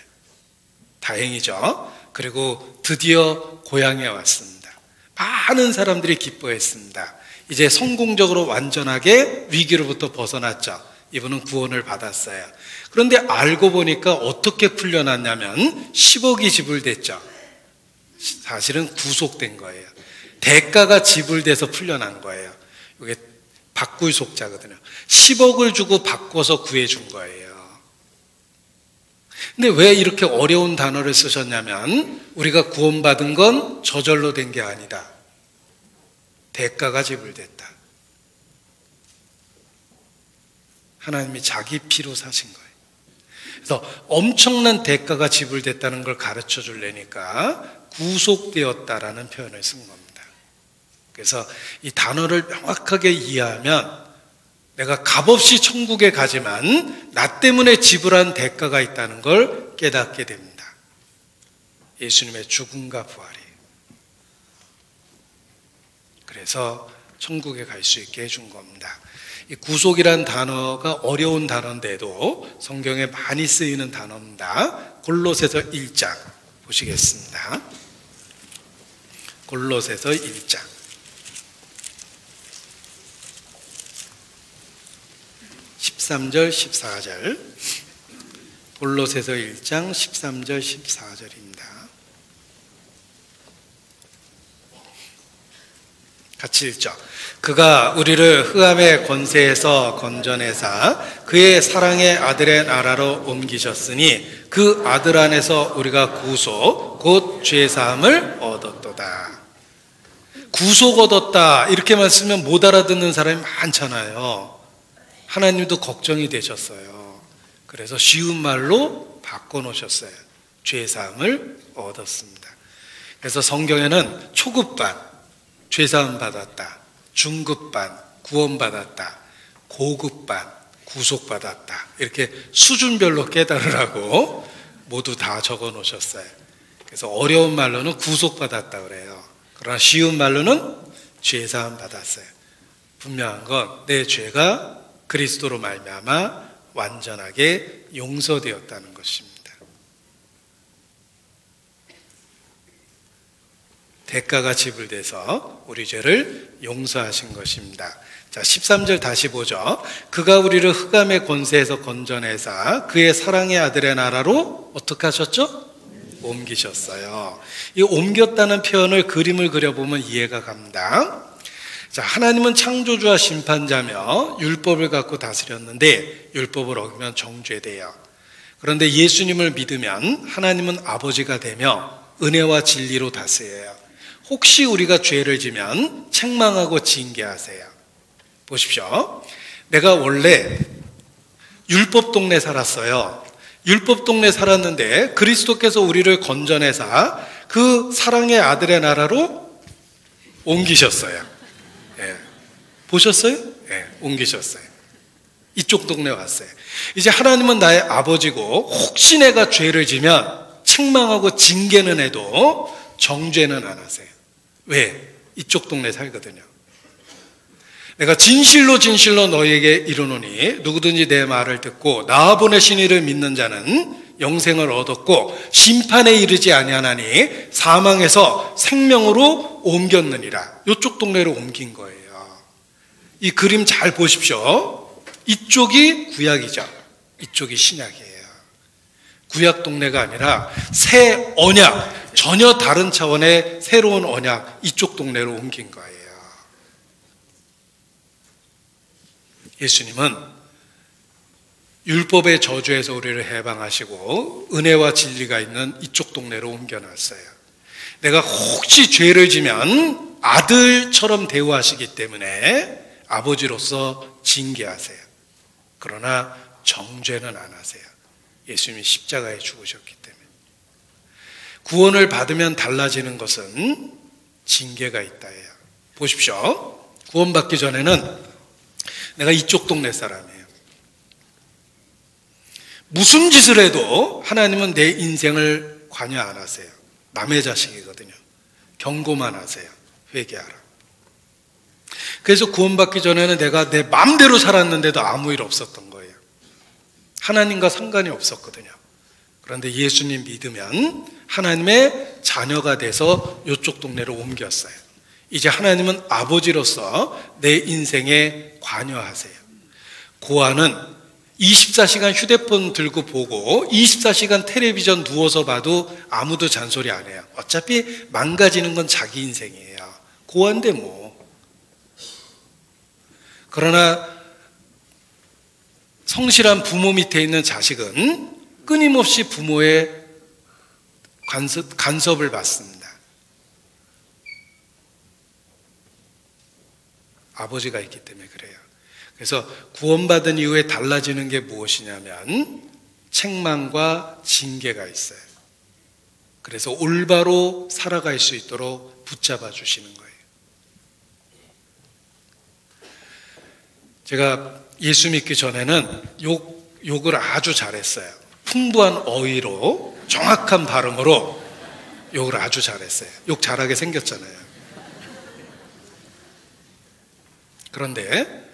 다행이죠. 그리고 드디어 고향에 왔습니다. 많은 사람들이 기뻐했습니다. 이제 성공적으로 완전하게 위기로부터 벗어났죠. 이분은 구원을 받았어요. 그런데 알고 보니까 어떻게 풀려났냐면 10억이 지불됐죠. 사실은 구속된 거예요. 대가가 지불돼서 풀려난 거예요. 이게 박구속자거든요. 10억을 주고 바꿔서 구해준 거예요. 근데 왜 이렇게 어려운 단어를 쓰셨냐면 우리가 구원받은 건 저절로 된 게 아니다. 대가가 지불됐다. 하나님이 자기 피로 사신 거예요. 그래서 엄청난 대가가 지불됐다는 걸 가르쳐 주려니까 구속되었다라는 표현을 쓴 겁니다. 그래서 이 단어를 명확하게 이해하면 내가 값없이 천국에 가지만 나 때문에 지불한 대가가 있다는 걸 깨닫게 됩니다. 예수님의 죽음과 부활이. 그래서 천국에 갈 수 있게 해준 겁니다. 이 구속이란 단어가 어려운 단어인데도 성경에 많이 쓰이는 단어입니다. 골로새서 1장 보시겠습니다. 골로새서 1장 13절 14절 골로새서 1장 13절 14절입니다. 같이 읽죠. 그가 우리를 흑암의 권세에서 건져내사 그의 사랑의 아들의 나라로 옮기셨으니 그 아들 안에서 우리가 구속 곧 죄사함을 얻었도다. 구속 얻었다 이렇게만 쓰면 못 알아듣는 사람이 많잖아요. 하나님도 걱정이 되셨어요. 그래서 쉬운 말로 바꿔놓으셨어요. 죄사함을 얻었습니다. 그래서 성경에는 초급반 죄사함 받았다, 중급반 구원받았다, 고급반 구속받았다 이렇게 수준별로 깨달으라고 모두 다 적어놓으셨어요. 그래서 어려운 말로는 구속받았다 그래요. 그러나 쉬운 말로는 죄사함 받았어요. 분명한 건 내 죄가 그리스도로 말미암아 완전하게 용서되었다는 것입니다. 대가가 지불돼서 우리 죄를 용서하신 것입니다. 자, 13절 다시 보죠. 그가 우리를 흑암의 권세에서 건져내사 그의 사랑의 아들의 나라로 어떻게 하셨죠? 옮기셨어요. 이 옮겼다는 표현을 그림을 그려보면 이해가 갑니다. 자, 하나님은 창조주와 심판자며 율법을 갖고 다스렸는데 율법을 어기면 정죄돼요. 그런데 예수님을 믿으면 하나님은 아버지가 되며 은혜와 진리로 다스려요. 혹시 우리가 죄를 지면 책망하고 징계하세요. 보십시오. 내가 원래 율법 동네 살았어요. 율법 동네 살았는데 그리스도께서 우리를 건져내사 그 사랑의 아들의 나라로 옮기셨어요. 예. 보셨어요? 예, 옮기셨어요. 이쪽 동네 왔어요. 이제 하나님은 나의 아버지고 혹시 내가 죄를 지면 책망하고 징계는 해도 정죄는 안 하세요. 왜? 이쪽 동네 살거든요. 내가 진실로 너희에게 이르노니 누구든지 내 말을 듣고 나 보내신 이를 믿는 자는 영생을 얻었고 심판에 이르지 아니하나니 사망에서 생명으로 옮겼느니라. 이쪽 동네로 옮긴 거예요. 이 그림 잘 보십시오. 이쪽이 구약이죠. 이쪽이 신약이에요. 구약 동네가 아니라 새 언약, 전혀 다른 차원의 새로운 언약, 이쪽 동네로 옮긴 거예요. 예수님은 율법의 저주에서 우리를 해방하시고 은혜와 진리가 있는 이쪽 동네로 옮겨놨어요. 내가 혹시 죄를 지면 아들처럼 대우하시기 때문에 아버지로서 징계하세요. 그러나 정죄는 안 하세요. 예수님이 십자가에 죽으셨기 때문에. 구원을 받으면 달라지는 것은 징계가 있다예요. 보십시오. 구원받기 전에는 내가 이쪽 동네 사람이에요. 무슨 짓을 해도 하나님은 내 인생을 관여 안 하세요. 남의 자식이거든요. 경고만 하세요. 회개하라. 그래서 구원받기 전에는 내가 내 마음대로 살았는데도 아무 일 없었던 거예요. 하나님과 상관이 없었거든요. 그런데 예수님 믿으면 하나님의 자녀가 돼서 이쪽 동네로 옮겼어요. 이제 하나님은 아버지로서 내 인생에 관여하세요. 고아는 24시간 휴대폰 들고 보고 24시간 텔레비전 누워서 봐도 아무도 잔소리 안 해요. 어차피 망가지는 건 자기 인생이에요. 고아인데 뭐. 그러나 성실한 부모 밑에 있는 자식은 끊임없이 부모의 간섭을 받습니다. 아버지가 있기 때문에 그래요. 그래서 구원받은 이후에 달라지는 게 무엇이냐면 책망과 징계가 있어요. 그래서 올바로 살아갈 수 있도록 붙잡아 주시는 거예요. 제가 예수 믿기 전에는 욕을 아주 잘했어요. 풍부한 어휘로 정확한 발음으로 욕을 아주 잘했어요. 욕 잘하게 생겼잖아요. 그런데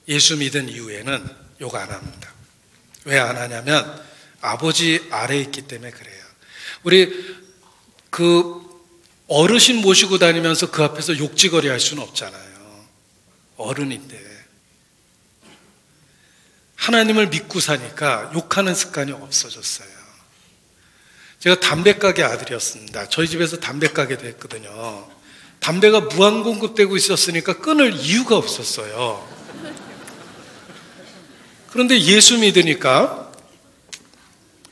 예수 믿은 이후에는 욕 안 합니다. 왜 안 하냐면 아버지 아래에 있기 때문에 그래요. 우리 어르신 모시고 다니면서 그 앞에서 욕지거리 할 수는 없잖아요. 어른인데. 하나님을 믿고 사니까 욕하는 습관이 없어졌어요. 제가 담배가게 아들이었습니다. 저희 집에서 담배가게도 했거든요. 담배가 무한 공급되고 있었으니까 끊을 이유가 없었어요. 그런데 예수 믿으니까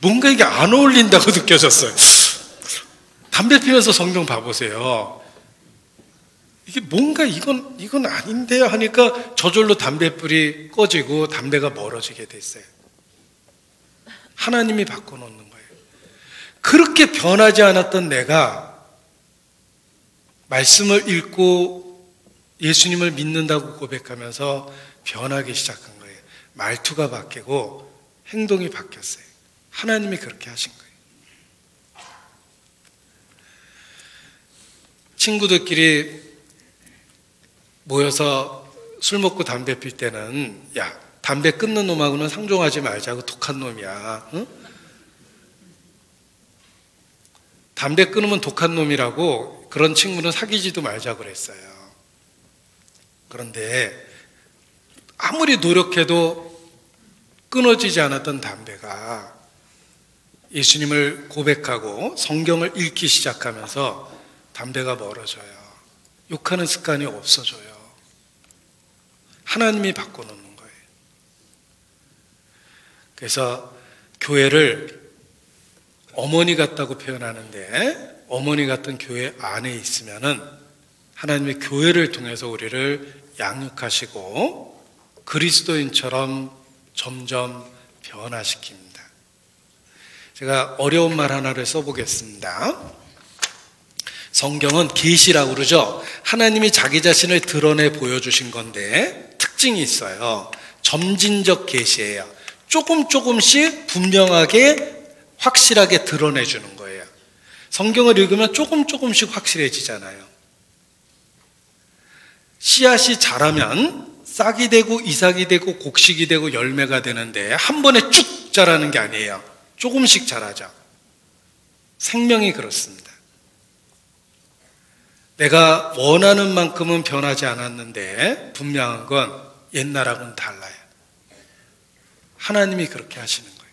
뭔가 이게 안 어울린다고 느껴졌어요. 담배 피면서 성경 봐보세요. 이게 뭔가 이건 아닌데요 하니까 저절로 담뱃불이 꺼지고 담배가 멀어지게 됐어요. 하나님이 바꿔놓는 거예요. 그렇게 변하지 않았던 내가 말씀을 읽고 예수님을 믿는다고 고백하면서 변하기 시작한 거예요. 말투가 바뀌고 행동이 바뀌었어요. 하나님이 그렇게 하신 거예요. 친구들끼리 모여서 술 먹고 담배 필 때는 야, 담배 끊는 놈하고는 상종하지 말자고 독한 놈이야. 응? 담배 끊으면 독한 놈이라고 그런 친구는 사귀지도 말자고 그랬어요. 그런데 아무리 노력해도 끊어지지 않았던 담배가 예수님을 고백하고 성경을 읽기 시작하면서 담배가 멀어져요. 욕하는 습관이 없어져요. 하나님이 바꿔놓는 거예요. 그래서 교회를 어머니 같다고 표현하는데 어머니 같은 교회 안에 있으면은 하나님의 교회를 통해서 우리를 양육하시고 그리스도인처럼 점점 변화시킵니다. 제가 어려운 말 하나를 써보겠습니다. 성경은 계시라고 그러죠. 하나님이 자기 자신을 드러내 보여주신 건데 특징이 있어요. 점진적 계시예요. 조금씩 분명하게 확실하게 드러내주는 거예요. 성경을 읽으면 조금씩 확실해지잖아요. 씨앗이 자라면 싹이 되고 이삭이 되고 곡식이 되고 열매가 되는데 한 번에 쭉 자라는 게 아니에요. 조금씩 자라죠. 생명이 그렇습니다. 내가 원하는 만큼은 변하지 않았는데 분명한 건 옛날하고는 달라요. 하나님이 그렇게 하시는 거예요.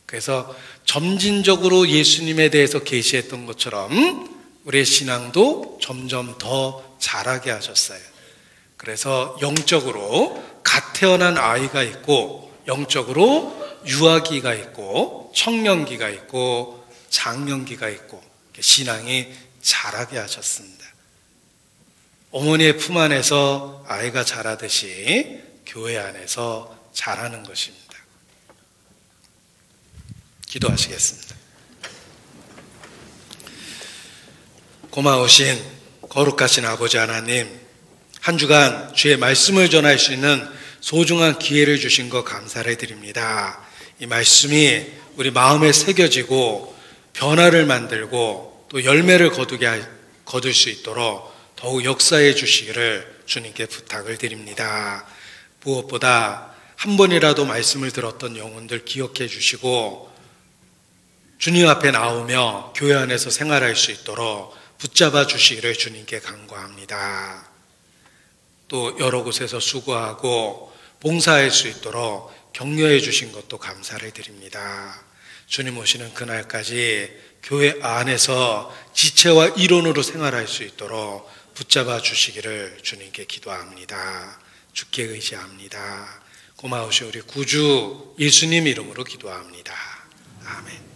그래서 점진적으로 예수님에 대해서 계시했던 것처럼 우리의 신앙도 점점 더 자라게 하셨어요. 그래서 영적으로 갓 태어난 아이가 있고 영적으로 유아기가 있고 청년기가 있고 장년기가 있고 신앙이 자라게 하셨습니다. 어머니의 품 안에서 아이가 자라듯이 교회 안에서 자라는 것입니다. 기도하시겠습니다. 고마우신 거룩하신 아버지 하나님, 한 주간 주의 말씀을 전할 수 있는 소중한 기회를 주신 것 감사를 드립니다. 이 말씀이 우리 마음에 새겨지고 변화를 만들고 또 열매를 거둘 수 있도록 더욱 역사해 주시기를 주님께 부탁을 드립니다. 무엇보다 한 번이라도 말씀을 들었던 영혼들 기억해 주시고 주님 앞에 나오며 교회 안에서 생활할 수 있도록 붙잡아 주시기를 주님께 간구합니다. 또 여러 곳에서 수고하고 봉사할 수 있도록 격려해 주신 것도 감사를 드립니다. 주님 오시는 그날까지 교회 안에서 지체와 일원으로 생활할 수 있도록 붙잡아 주시기를 주님께 기도합니다. 주께 의지합니다. 고마우신 우리 구주 예수님 이름으로 기도합니다. 아멘.